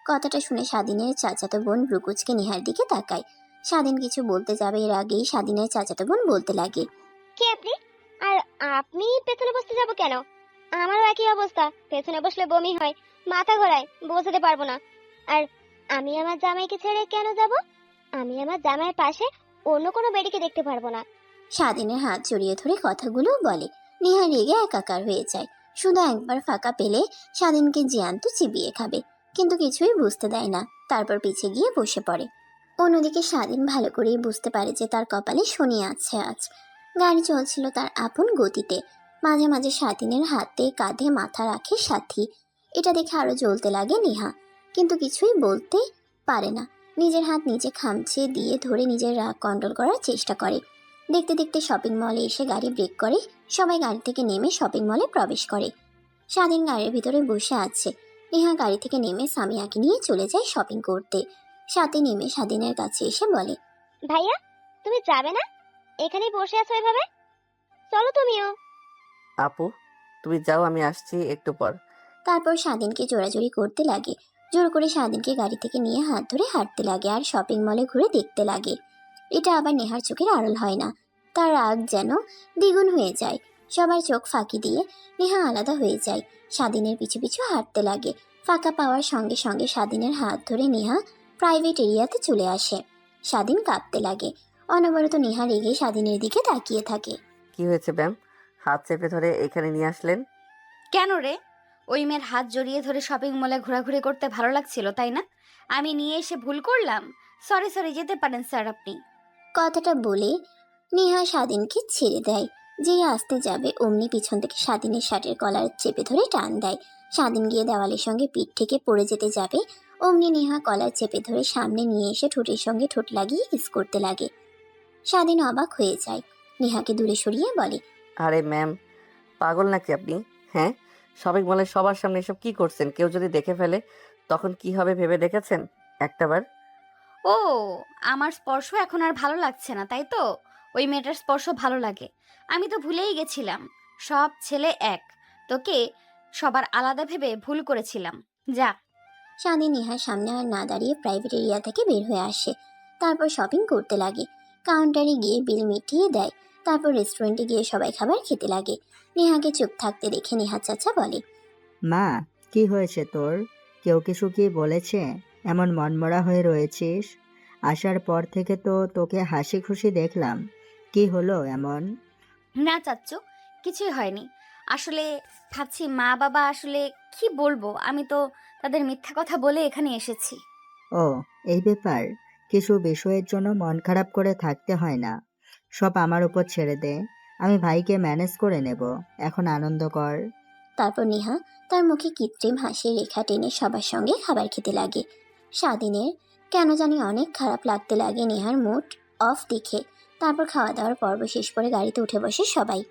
কথাটা শুনে স্বাধীনের চাচাতো বোন ব্রুকুচকে নেহার দিকে তাকায়। স্বাধীন কিছু বলতে যাবে, এর আগেই স্বাধীনের চাচাতো বোন বলতে লাগে, কে আপনি? আর আপনি পেছনে বসতে যাব কেন? আমারও একই অবস্থা, পেছনে বসলে বমি হয়, মাথা ঘোরায়, বোঝাতে পারবো না। আর আমি আমার জামাইকে ছেড়ে কেন যাব? আমি আমার জামাইয়ের পাশে অন্য কোনো বেডিকে দেখতে পারবো না। স্বাধীনের হাত জড়িয়ে ধরে কথাগুলো বলে। নেহা রেগে একাকার হয়ে যায়। শুধু একবার ফাঁকা পেলে স্বাধীনকে জ্যান্ত চিবিয়ে খাবে, কিন্তু কিছুই বুঝতে দেয় না। তারপর পিছে গিয়ে বসে পড়ে। অন্যদিকে স্বাধীন ভালো করেই বুঝতে পারে যে তার কপালে শনি আছে আজ। গাড়ি চলছিল তার আপন গতিতে। মাঝে মাঝে স্বাধীনের হাতে কাঁধে মাথা রাখে সাথী। এটা দেখে আরো জ্বলতে লাগে নেহা, কিন্তু কিছুই বলতে পারে না। নিজের হাত নিজে খামচে দিয়ে ধরে নিজের রাগ কন্ট্রোল করার চেষ্টা করে। দেখতে দেখতে শপিং মলে এসে গাড়ি ব্রেক করে। সবাই গাড়ি থেকে নেমে শপিং মলে প্রবেশ করে। স্বাধীন গাড়ির ভিতরে বসে আছে। নেহা গাড়ি থেকে নেমে সামিয়াকে নিয়ে চলে যায় শপিং করতে। সাথে নেমে স্বাধীনের কাছে এসে বলে, ভাইয়া তুমি যাবে না? এখানেই বসে আছো এভাবে? চলো তুমিও। আপু তুমি যাও, আমি আসছি একটু পর। তারপর স্বাধীনকে জোরাজুরি করতে লাগে। জোর করে স্বাধীনকে গাড়ি থেকে নিয়ে হাত ধরে হাঁটতে লাগে আর শপিং মলে ঘুরে দেখতে লাগে। এটা আবার নেহার চোখের আড়াল হয় না। তার রাগ যেন দ্বিগুণ হয়ে যায়। সবার চোখ ফাঁকি দিয়ে নেহা আলাদা হয়ে যায়। স্বাধীনের পিছু পিছু হাঁটতে লাগে। ফাঁকা পাওয়ার সঙ্গে সঙ্গে স্বাধীনের হাত ধরে নেহা প্রাইভেট এরিয়াতে চলে আসে। স্বাধীন কাঁপতে লাগে। অনবরত নেহা রেগে স্বাধীনের দিকে তাকিয়ে থাকে। কি হয়েছে ম্যাম, হাত চেপে ধরে এখানে নিয়ে আসলেন? কেন রে? ওই মেয়ের হাত জড়িয়ে ধরে শপিং মলে ঘোরাঘুরি করতে ভালো লাগছিল তাই না? আমি নিয়ে এসে ভুল করলাম। সরি সরি, যেতে পারেন স্যার আপনি। কথাটা বলে নেহা স্বাধীনকে ছেড়ে দেয়। যে আসতে যাবে অমনি পিছন থেকে স্বাধীনের শার্টের কলার চেপে ধরে টান দেয়। স্বাধীন গিয়ে দেওয়ালের সঙ্গে পিঠ থেকে পড়ে যেতে যাবে, অমনি নেহা কলার চেপে ধরে সামনে নিয়ে এসে ঠোঁটের সঙ্গে ঠোঁট লাগিয়ে কিস করতে লাগে। স্বাধীন অবাক হয়ে যায়। নেহাকে দূরে সরিয়ে বলে, আরে ম্যাম, পাগল নাকি আপনি? হ্যাঁ, শপিং মলে সবার সামনে এসব কি করছেন? কেউ যদি দেখে ফেলে তখন কি হবে ভেবে দেখেছেন একটাবার? ও, আমার স্পর্শ এখন আর ভালো লাগছে না তাই তো? ওই মেয়েটার স্পর্শ ভালো লাগে। আমি তো ভুলেই গেছিলাম সব ছেলে এক। তোকে সবার আলাদা ভেবে ভুল করেছিলাম। যা। স্বাধীন নেহার সামনে আর না দাঁড়িয়ে প্রাইভেট এরিয়া থেকে বের হয়ে আসে। তারপর শপিং করতে লাগে। কাউন্টারে গিয়ে বিল মিটিয়ে দেয়। তারপর রেস্টুরেন্টে গিয়ে সবাই খাবার খেতে লাগে। নেহাকে চুপ থাকতে দেখে নেহা চাচা বলে, মা, কি হয়েছে তোর? কেউ কিছু কি বলেছে? এমন মনমরা হয়ে রয়েছিস। আসার পর থেকে তো তোকে হাসি খুশি দেখলাম। কি হলো এমন? না চাচ্চু, কিছুই হয়নি। আসলে ভাবছি মা বাবা আসলে কি বলবো, আমি তো তাদের মিথ্যা কথা বলে এখানে এসেছি। ও, এই ব্যাপার। কিছু বিষয়ের জন্য মন খারাপ করে থাকতে হয় না। সব আমার উপর ছেড়ে দে। আমি ভাইকে ম্যানেজ করে নেব। এখন আনন্দ কর। তারপর নেহা তার মুখে কৃত্রিম হাসির রেখা টেনে সবার সঙ্গে খাবার খেতে লাগে। স্বাধীনের কেন জানি অনেক খারাপ লাগতে লাগে নেহার মুড অফ দেখে। তারপর খাওয়া দাওয়ার পর্ব শেষ করে গাড়িতে উঠে বসে সবাই।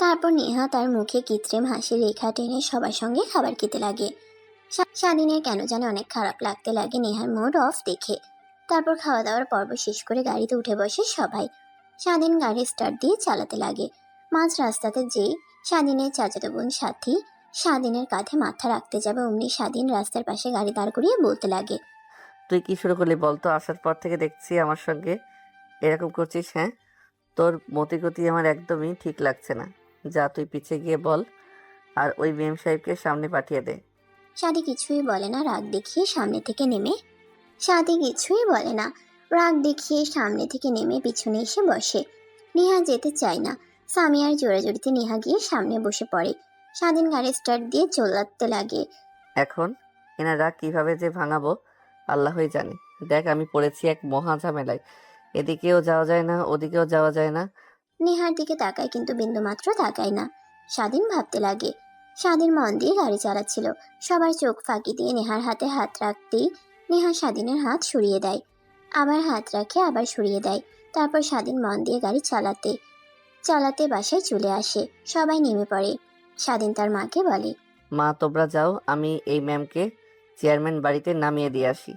তারপর নেহা তার মুখে কৃত্রিম হাসির রেখা টেনে সবার সঙ্গে খাবার খেতে লাগে। স্বাধীনের কেন জানি অনেক খারাপ লাগতে লাগে নেহার মুড অফ দেখে। তারপর খাওয়া দাওয়ার পর্ব শেষ করে গাড়িতে উঠে বসে সবাই। স্বাধীন গাড়ি স্টার্ট দিয়ে চালাতে লাগে। মাঝ রাস্তাতে যেই স্বাধীনের চাচাতো বোন সাথী স্বাধীনের কাঁধে মাথা রাখতে যাবে, অমনি স্বাধীন রাস্তার পাশে গাড়ি দাঁড় করিয়ে বলতে লাগে, তুই কি শুরু করলি বলতো? আসার পর থেকে দেখছি আমার সঙ্গে এরকম করছিস। হ্যাঁ, তোর মতি গতি আমার একদমই ঠিক লাগছে না। যা তুই পিছে গিয়ে বল, আর ওই মেম সাহেবকে সামনে পাঠিয়ে দে। সাদি কিছুই বলে না, রাগ দেখিয়ে সামনে থেকে নেমে সাদি কিছুই বলে না রাগ দেখিয়ে সামনে থেকে নেমে পিছনে এসে বসে। নেহা যেতে চায় না। সামিয়ার জোরাজোরিতে নেহা গিয়ে সামনে বসে পড়ে। স্বাধীন গাড়ি স্টার্ট দিয়ে চলাতে লাগে। এখন এনার রাগ কিভাবে যে ভাঙাবো আল্লাহই জানে। দেখ, আমি পড়েছি এক মহা ঝামেলায়। এদিকেও যাওয়া যায় না, ওদিকেও যাওয়া যায় না। নেহার দিকে তাকায় কিন্তু বিন্দুমাত্র তাকায় না। স্বাধীন ভাবতে লাগে। স্বাধীন মন দিয়ে গাড়ি চালাচ্ছিল। সবার চোখ ফাঁকি দিয়ে নেহার হাতে হাত রাখতেই নেহা স্বাধীনের হাত সরিয়ে দেয়। আবার হাত রাখে, আবার সরিয়ে দেয়। তারপর স্বাধীন মন দিয়ে গাড়ি চালাতে চালাতে বাসায় চলে আসে। সবাই নেমে পড়ে। স্বাধীন তার মাকে বলে, মা, তোমরা যাও, আমি এই ম্যামকে চেয়ারম্যান বাড়িতে নামিয়ে দিয়ে আসি।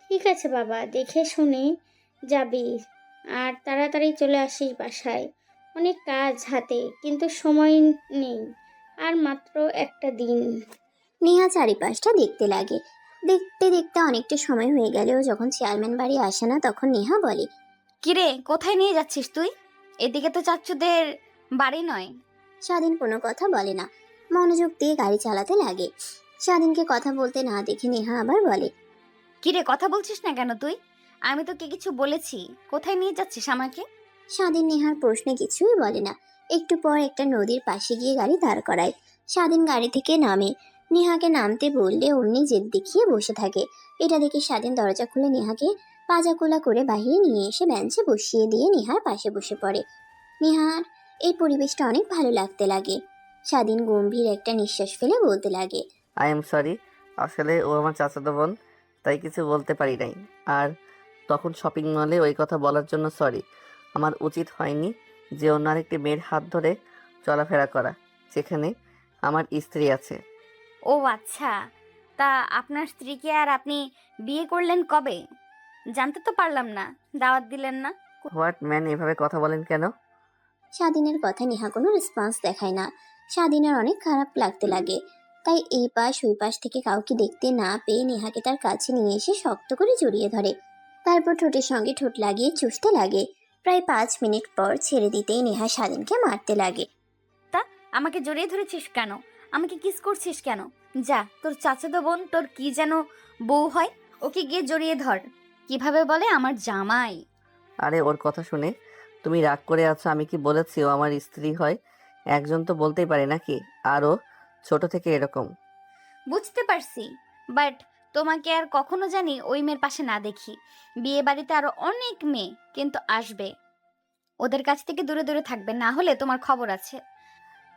ঠিক আছে বাবা, দেখে শুনে যাবি, আর তাড়াতাড়ি চলে আসিস বাসায়। অনেক কাজ হাতে, কিন্তু সময় নেই, আর মাত্র একটা দিন। নেহা চারিপাশটা দেখতে লাগে। দেখতে দেখতে অনেকটা সময় হয়ে গেলেও যখন চেয়ারম্যান বাড়ি আসে না, তখন নেহা বলে, কিরে, কোথায় নিয়ে যাচ্ছিস তুই? এদিকে তো চাচ্চুদের বাড়ি নয়। স্বাধীন কোনো কথা বলে না, মনোযোগ দিয়ে গাড়ি চালাতে লাগে। স্বাধীনকে কথা বলতে না দেখে নেহা আবার বলে, কিরে, কথা বলছিস না কেন তুই? আমি তোকে কিছু বলেছি, কোথায় নিয়ে যাচ্ছিস আমাকে? স্বাধীন নেহার প্রশ্নে কিছুই বলে না। একটু পর একটা নদীর পাশে গিয়ে গাড়ি দাঁড় করায়। স্বাধীন গাড়ি থেকে নামে। নেহাকে নামতে বললে অমনি জেদ দেখিয়ে বসে থাকে। এটা দেখে স্বাধীন দরজা খুলে নেহাকে পাজাকোলা করে বাইরে নিয়ে এসে বেঞ্চে বসিয়ে দিয়ে নেহার পাশে বসে পড়ে। নেহার এই পরিবেশটা অনেক ভালো লাগতে লাগে। স্বাধীন গম্ভীর একটা নিঃশ্বাস ফেলে বলতে লাগে, আই এম সরি, আসলে ও আমার চাচাতো বোন, তাই কিছু বলতে পারি নাই। আর তখন শপিং মলে ওই কথা বলার জন্য সরি। আমার উচিত হয়নি যে অন্য আরেকটি মেয়ের হাত ধরে চলাফেরা করা, যেখানে আমার স্ত্রী আছে। ও আচ্ছা, তা আপনার স্ত্রীকে আর আপনি বিয়ে করলেন কবে? জানতে তো পারলাম না, দাওয়াত দিলেন না। হোয়াট ম্যান, এভাবে কথা বলেন কেন? স্বাধীনের কথা নেহা কোনো রেসপন্স দেখায় না। স্বাধীনের অনেক খারাপ লাগতে লাগে। তাই এই পাশ ওই পাশ থেকে কাউকে দেখতে না পেয়ে নেহাকে তার কাছে নিয়ে এসে শক্ত করে জড়িয়ে ধরে। তারপর ঠোঁটের সঙ্গে ঠোঁট লাগিয়ে চুষতে লাগে। প্রায় 5 মিনিট পর ছেড়ে দিতেই নেহা স্বাধীনকে মারতে লাগে। তা আমাকে জড়িয়ে ধরেছিস কেন? আমাকে কিস করছিস কেন? যা, তোর চাচাতো বোন তোর কি যেন বউ হয়, ওকে গিয়ে জড়িয়ে ধর। কিভাবে বলে আমার জামাই? আরে ওর কথা শুনে তুমি রাগ করে আছো? আমি কি বলেছি ও আমার স্ত্রী হয়? একজন তো বলতেই পারে নাকি? আর ও ছোট থেকে এরকম। বুঝতে পারছি, বাট তোমাকে আর কখনো জানি ওই মেয়ের পাশে না দেখি। বিয়ে বাড়িতে আরো অনেক মেয়ে কিন্তু আসবে, ওদের কাছ থেকে দূরে দূরে থাকবে, না হলে তোমার খবর আছে।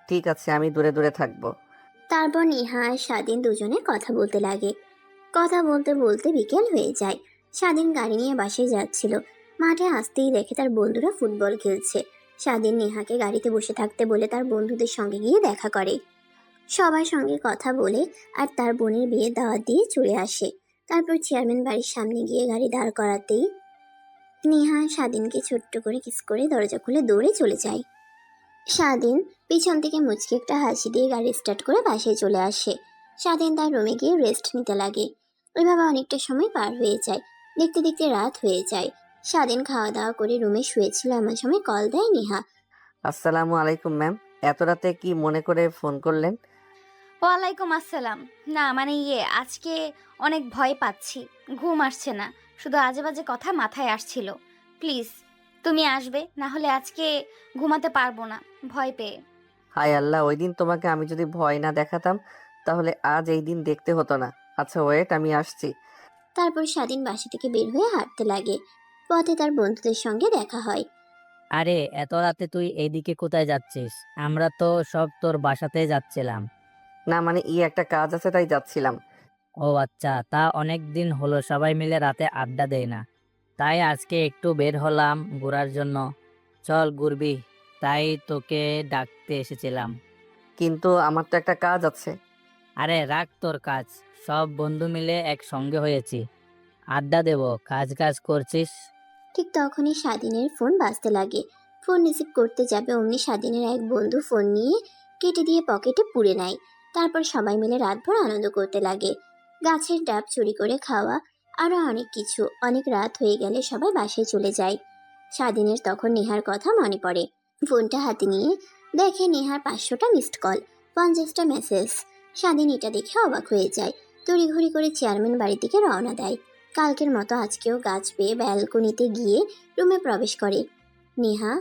ঠিক আছে, আমি দূরে দূরে থাকবো। তারপর নেহা আর স্বাধীন দুজনে কথা বলতে লাগে। কথা বলতে বলতে বিকেল হয়ে যায়। স্বাধীন গাড়ি নিয়ে বাসায় যাচ্ছিল। মাঠে আসতেই দেখে তার বন্ধুরা ফুটবল খেলছে। স্বাধীন নেহাকে গাড়িতে বসে থাকতে বলে তার বন্ধুদের সঙ্গে গিয়ে দেখা করে। সবার সঙ্গে কথা বলে আর তার বোনের বিয়ে দাওয়াত দিয়ে চলে আসে। তারপর চেয়ারম্যান বাড়ির সামনে গিয়ে গাড়ি দাঁড় করাতেই নেহা স্বাধীনকে ছোট্ট করে কিস করে দরজা খুলে দৌড়ে চলে যায়। স্বাধীন পিছন থেকে মুচকি একটা হাসি দিয়ে গাড়ি স্টার্ট করে বাসায় চলে আসে। স্বাধীন তার রুমে গিয়ে রেস্ট নিতে লাগে। ওইভাবে অনেকটা সময় পার হয়ে যায়। দেখতে দেখতে রাত হয়ে যায়। স্বাধীন খাওয়া দাওয়া করে রুমে শুয়েছিল, এমন সময় কল দেয় নেহা। আসসালামু আলাইকুম ম্যাম, এত রাতে কি মনে করে ফোন করলেন? ওয়ালাইকুম আসসালাম। না মানে আজকে অনেক ভয় পাচ্ছি, ঘুম আসছে না, শুধু আজে বাজে কথা মাথায় আসছিল। প্লিজ তুমি আসবে, না হলে আজকে ঘুমাতে পারবো না ভয় পেয়ে। হায় আল্লাহ, ওই দিন তোমাকে আমি যদি ভয় না দেখাতাম তাহলে আজ এই দিন দেখতে হতো না। আচ্ছা ওয়েট, আমি আসছি। তারপর স্বাধীন বাসা থেকে বের হয়ে হাঁটতে লাগে। পথে তার বন্ধুদের সঙ্গে দেখা হয়। আরে এত রাতে তুই এইদিকে কোথায় যাচ্ছিস? আমরা তো সব তোর বাসাতে যাচ্ছিলাম। না মানে একটা কাজ আছে তাই যাচ্ছিলাম। ও আচ্ছা, তা অনেক দিন হলো সবাই মিলে রাতে আড্ডা দেয় না, তাই আজকে একটু বের হলাম ঘোরার জন্য। চল ঘুরবি, তাই তোকে ডাকতে এসেছিলাম। কিন্তু আমার তো একটা কাজ আছে। আরে রাখ তোর কাজ, সব বন্ধু মিলে একসঙ্গে হয়েছি, আড্ডা দেব, কাজ কাজ করছিস। ঠিক তখনই স্বাধীনের ফোন বাজতে লাগে। ফোন রিসিভ করতে যাবে অমনি স্বাধীনের এক বন্ধু ফোন নিয়ে কেটে দিয়ে পকেটে পুরে নেয়। তারপর সবাই মিলে রাতভর আনন্দ করতে লাগে। গাছের ডাব চুরি করে খাওয়া, আরো অনেক কিছু। অনেক রাত হয়ে গেলে সবাই বাসায় চলে যায়। স্বাধীনের তখন নেহার কথা মনে পড়ে। ফোনটা হাতে নিয়ে দেখে নেহার 500টা মিসড কল, 50টা মেসেজ। স্বাধীন এটা দেখে অবাক হয়ে যায়। তড়িঘড়ি করে চেয়ারম্যান বাড়ির দিকে রওনা দেয়। কালকের মতো আজকেও গাছ বেয়ে ব্যালকনিতে গিয়ে রুমে প্রবেশ করে। নেহা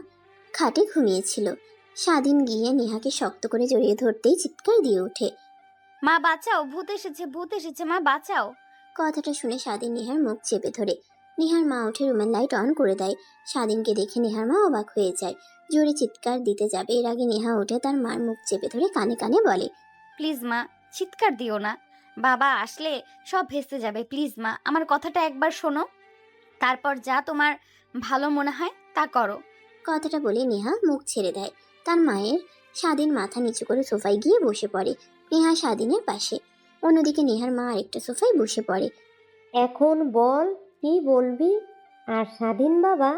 খাটে ঘুমিয়েছিল। স্বাধীন গিয়ে নেহাকে শক্ত করে জড়িয়ে ধরতেই চিৎকার দিয়ে ওঠে। মা বাঁচাও, ভূত এসেছে, ভূত এসেছে, মা বাঁচাও। কথাটা শুনে স্বাধীন নেহার মুখ চেপে ধরে। নেহার মা উঠে রুমের লাইট অন করে দেয়। স্বাধীনকে দেখে নেহার মা অবাক হয়ে যায়। জোরে চিৎকার দিতে যাবে, এর আগে নেহা উঠে তার মার মুখ চেপে ধরে কানে কানে বলে, প্লিজ মা, চিৎকার দিও না, বাবা আসলে সব ভেস্তে যাবে। প্লিজ মা, আমার কথাটা একবার শোনো, তারপর যা তোমার ভালো মনে হয় তা করো। কথাটা বলে নেহা মুখ ছেড়ে দেয়। তার মায়ের স্বাধীন মাথা নিচু করে সোফায় গিয়ে বসে পড়ে নেহা স্বাধীনের পাশে। অন্যদিকে নেহার মা আরেকটা সোফায় বসে পড়ে। এখন বল, কি বলবি? আর স্বাধীন বাবা,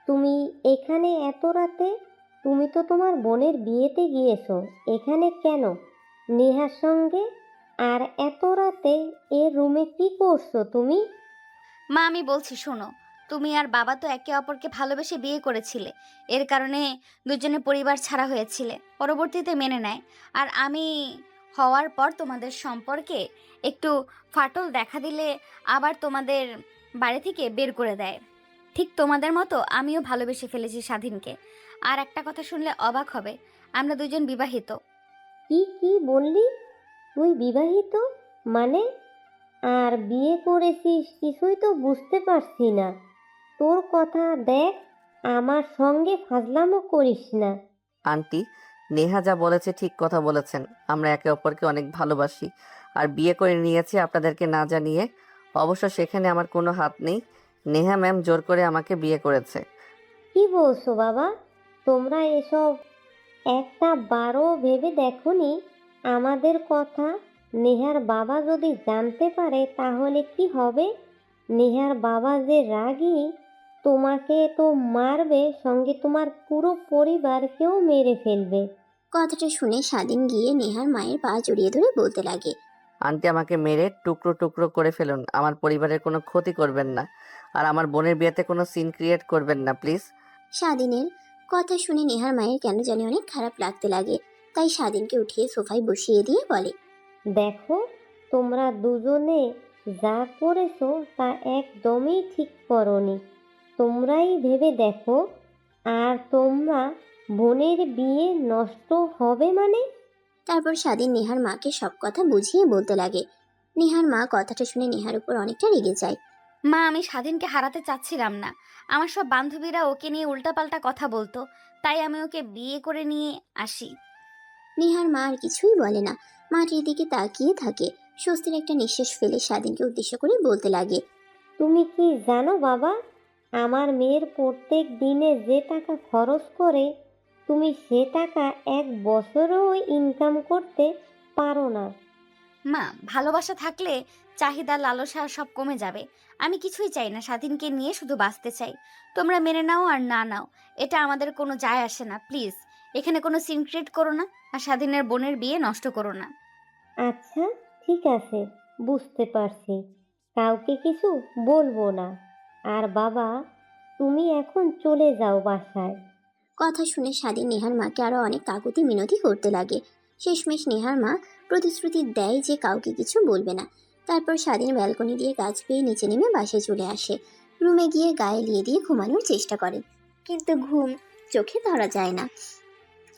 তুমি এখানে এত রাতে? তুমি তো তোমার বোনের বিয়েতে গিয়েছো, এখানে কেন নেহার সঙ্গে? আর এত রাতে এ রুমে কি করছো তুমি? মা আমি বলছি শোনো, তুমি আর বাবা তো একে অপরকে ভালোবেসে বিয়ে করেছিলে, এর কারণে দুজনে পরিবার ছাড়া হয়েছিলে, পরবর্তীতে মেনে নেয়। আর আমি হওয়ার পর তোমাদের সম্পর্কে একটু ফাটল দেখা দিলে আবার তোমাদের বাড়ি থেকে বের করে দেয়। ঠিক তোমাদের মতো আমিও ভালোবেসে ফেলেছি স্বাধীনকে। আর একটা কথা শুনলে অবাক হবে, আমরা দুজন বিবাহিত। কি কি বললি? তুই বিবাহিত মানে? আর বিয়ে করেছিস কিছুই তো বুঝতে পারছি না তোর কথা। দেখ, আমার সঙ্গে ফাজলামো করিস না। আন্টি, নেহা যা বলেছে ঠিক কথা বলেছেন। আমরা একে অপরকে অনেক ভালোবাসি আর বিয়ে করে নিয়েছি আপনাদেরকে না জানিয়ে। অবশ্য সেখানে আমার কোনো হাত নেই। নেহা ম্যাম জোর করে আমাকে বিয়ে করেছে। কি বলছো বাবা? তোমরা এসব একটা বারও ভেবে দেখোনি আমাদের কথা? নেহার বাবা যদি জানতে পারে তাহলে কি হবে? নেহার বাবা যে রাগী, তোমাকে তো মারবে, সঙ্গে তোমার পুরো পরিবারকেও মেরে ফেলবে। কথাটা শুনে স্বাধীন গিয়ে নেহার মায়ের পা জড়িয়ে ধরে বলতে লাগে, আন্টি, আমাকে মেরে টুকরো টুকরো করে ফেলুন, আমার পরিবারের কোনো ক্ষতি করবেন না। আর আমার বোনের বিয়েতে কোনো সিন ক্রিয়েট করবেন না প্লিজ। স্বাধীনের কথা শুনে নেহার মায়ের কেন জানি অনেক খারাপ লাগতে লাগে। তাই স্বাধীনকে উঠিয়ে সোফায় বসিয়ে দিয়ে বলে, দেখো, তোমরা দুজনে যা করেছো তা একদমই ঠিক করনি। তোমরাই ভেবে দেখো, আর তোমরা বোনের বিয়ে নষ্ট হবে মানে? তারপর স্বাধীন নেহার মাকে সব কথা বুঝিয়ে বলতে লাগে। নেহার মা কথাটা শুনে নেহার উপর অনেকটা রেগে যায়। মা আমি স্বাধীনকে হারাতে চাচ্ছিলাম না, আমার সব বান্ধবীরা ওকে নিয়ে উল্টাপাল্টা কথা বলতো, তাই আমি ওকে বিয়ে করে নিয়ে আসি। নেহার মা আর কিছুই বলে না, মাটির দিকে তাকিয়ে থাকে। স্বস্তির একটা নিঃশ্বাস ফেলে স্বাধীনকে উদ্দেশ্য করে বলতে লাগে, তুমি কি জানো বাবা, আমার মেয়ের প্রত্যেক দিনে যে টাকা খরচ করে, তুমি সে টাকা এক বছরেও ইনকাম করতে পারো না। মা ভালোবাসা থাকলে চাহিদা লালসা সব কমে যাবে। আমি কিছুই চাই না, স্বাধীনকে নিয়ে শুধু বাঁচতে চাই। তোমরা মেনে নাও আর না নাও, এটা আমাদের কোনো যায় আসে না। প্লিজ এখানে কোনো সিন ক্রিয়েট করো না, আর স্বাধীনের বোনের বিয়ে নষ্ট করো না। আচ্ছা, ঠিক আছে, বুঝতে পারছি, কাউকে কিছু বলবো না। আর বাবা, তুমি এখন চলে যাও বাসায়। কথা শুনে স্বাধীন নেহার মাকে আরো অনেক কাকুতি মিনতি করতে লাগে। শেষমেশ নেহার মা প্রতিশ্রুতি দেয় যে কাউকে কিছু বলবে না। তারপর স্বাধীন ব্যালকনি দিয়ে গাছ পেয়ে নিচে নেমে বাসায় চলে আসে। রুমে গিয়ে গায়ে লিয়ে দিয়ে ঘুমানোর চেষ্টা করে, কিন্তু ঘুম চোখে ধরা যায় না।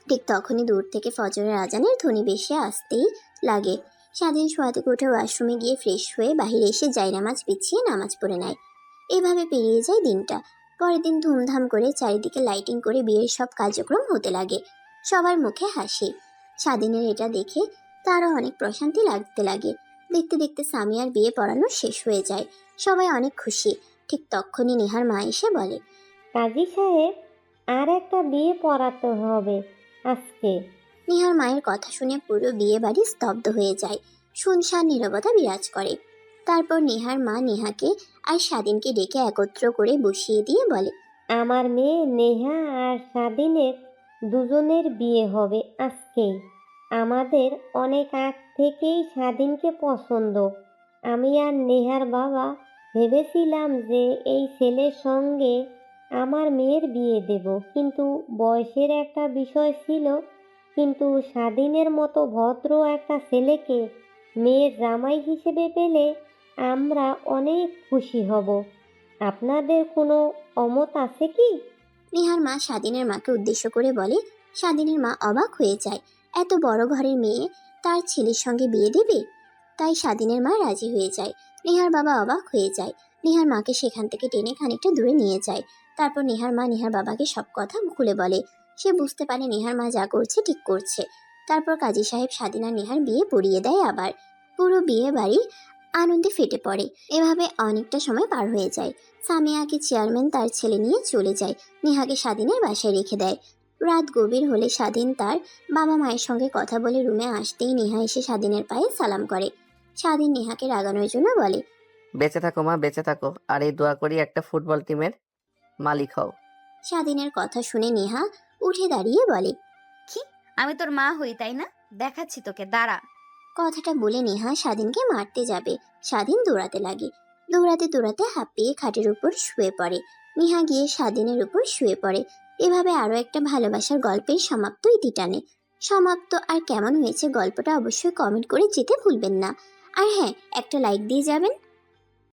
ঠিক তখনই দূর থেকে ফজরের আজানের ধ্বনি ভেসে আসতেই লাগে। স্বাধীন শোয়া থেকে উঠে ওয়াশরুমে গিয়ে ফ্রেশ হয়ে বাহিরে এসে জায়নামাজ বিছিয়ে নামাজ পড়ে নেয়। এভাবে পেরিয়ে যায় দিনটা। পরের দিন ধুমধাম করে চারিদিকে লাইটিং করে বিয়ের সব কার্যক্রম হতে লাগে। সবার মুখে হাসি। স্বাধীনের এটা দেখে তারও অনেক প্রশান্তি লাগতে লাগে। দেখতে দেখতে সামিয়ার বিয়ে পড়ানো শেষ হয়ে যায়। সবাই অনেক খুশি। ঠিক তখনই নেহার মা এসে বলে, কাজী সাহেব, আর একটা বিয়ে পড়াতে হবে আজকে। নেহার মায়ের কথা শুনে পুরো বিয়ে বাড়ি স্তব্ধ হয়ে যায়। শুনশান নীরবতা বিরাজ করে। তারপর নেহার মা নেহাকে আর স্বাধীনকে ডেকে একত্র করে বসিয়ে দিয়ে বলে, আমার মেয়ে নেহা আর স্বাধীনের দুজনের বিয়ে হবে আজকেই। আমাদের অনেক আগ থেকেই স্বাধীনকে পছন্দ। আমি আর নেহার বাবা ভেবেছিলাম যে এই ছেলের সঙ্গে আমার মেয়ের বিয়ে দেব, কিন্তু বয়সের একটা বিষয় ছিল, কিন্তু স্বাধীনের মতো ভদ্র একটা ছেলেকে মেয়ের জামাই হিসেবে পেলে আমরা অনেক খুশি হব। আপনাদের কোনো অমত আছে কি? নেহার মা স্বাধীনের মাকে উদ্দেশ্য করে বলে। স্বাধীনের মা অবাক হয়ে যায়, এত বড় ঘরের মেয়ে তার ছেলের সঙ্গে বিয়ে দেবে। তাই স্বাধীনের মা রাজি হয়ে যায়। নেহার বাবা অবাক হয়ে যায়। নেহার মাকে সেখান থেকে টেনে খানিকটা দূরে নিয়ে যায়। তারপর নেহার মা নেহার বাবাকে সব কথা খুলে বলে। সে বুঝতে পারে নেহার মা যা করছে ঠিক করছে। তারপর কাজী সাহেব স্বাধীন আর নেহার বিয়ে পড়িয়ে দেয়। আবার পুরো বিয়ে বাড়ি আনন্দে ফেটে পড়ে। এভাবে অনেকটা সময় পার হয়ে যায়। সামিয়াকে চেয়ারম্যান তার ছেলে নিয়ে চলে যায়। নেহাকে স্বাধীনের বাসায় রেখে দেয়। রাত গভীর হলে স্বাধীন তার বাবা মায়ের সঙ্গে কথা বলে রুমে আসতেই নেহা এসে স্বাধীনের পায়ে সালাম করে। স্বাধীন নেহাকে রাগানোর জন্য বলে, বেঁচে থাকো মা, বেঁচে থাকো, আর এই দোয়া করি একটা ফুটবল টিমের মালিক হও। স্বাধীনের কথা শুনে নেহা উঠে দাঁড়িয়ে বলে, কি? আমি তোর মা হই তাই না? দেখাচ্ছি তোকে, দাঁড়া। কথাটা বলে নেহা স্বাধীনকে মারতে যাবে। স্বাধীন দৌড়াতে লাগে। দৌড়াতে দৌড়াতে হাঁপিয়ে খাটের উপর শুয়ে পড়ে। নেহা গিয়ে স্বাধীনের উপর শুয়ে পড়ে। এভাবে আরও একটা ভালোবাসার গল্পের সমাপ্ত ইতি টানে। সমাপ্ত আর কেমন হয়েছে গল্পটা অবশ্যই কমেন্ট করে যেতে ভুলবেন না। আর হ্যাঁ, একটা লাইক দিয়ে যাবেন।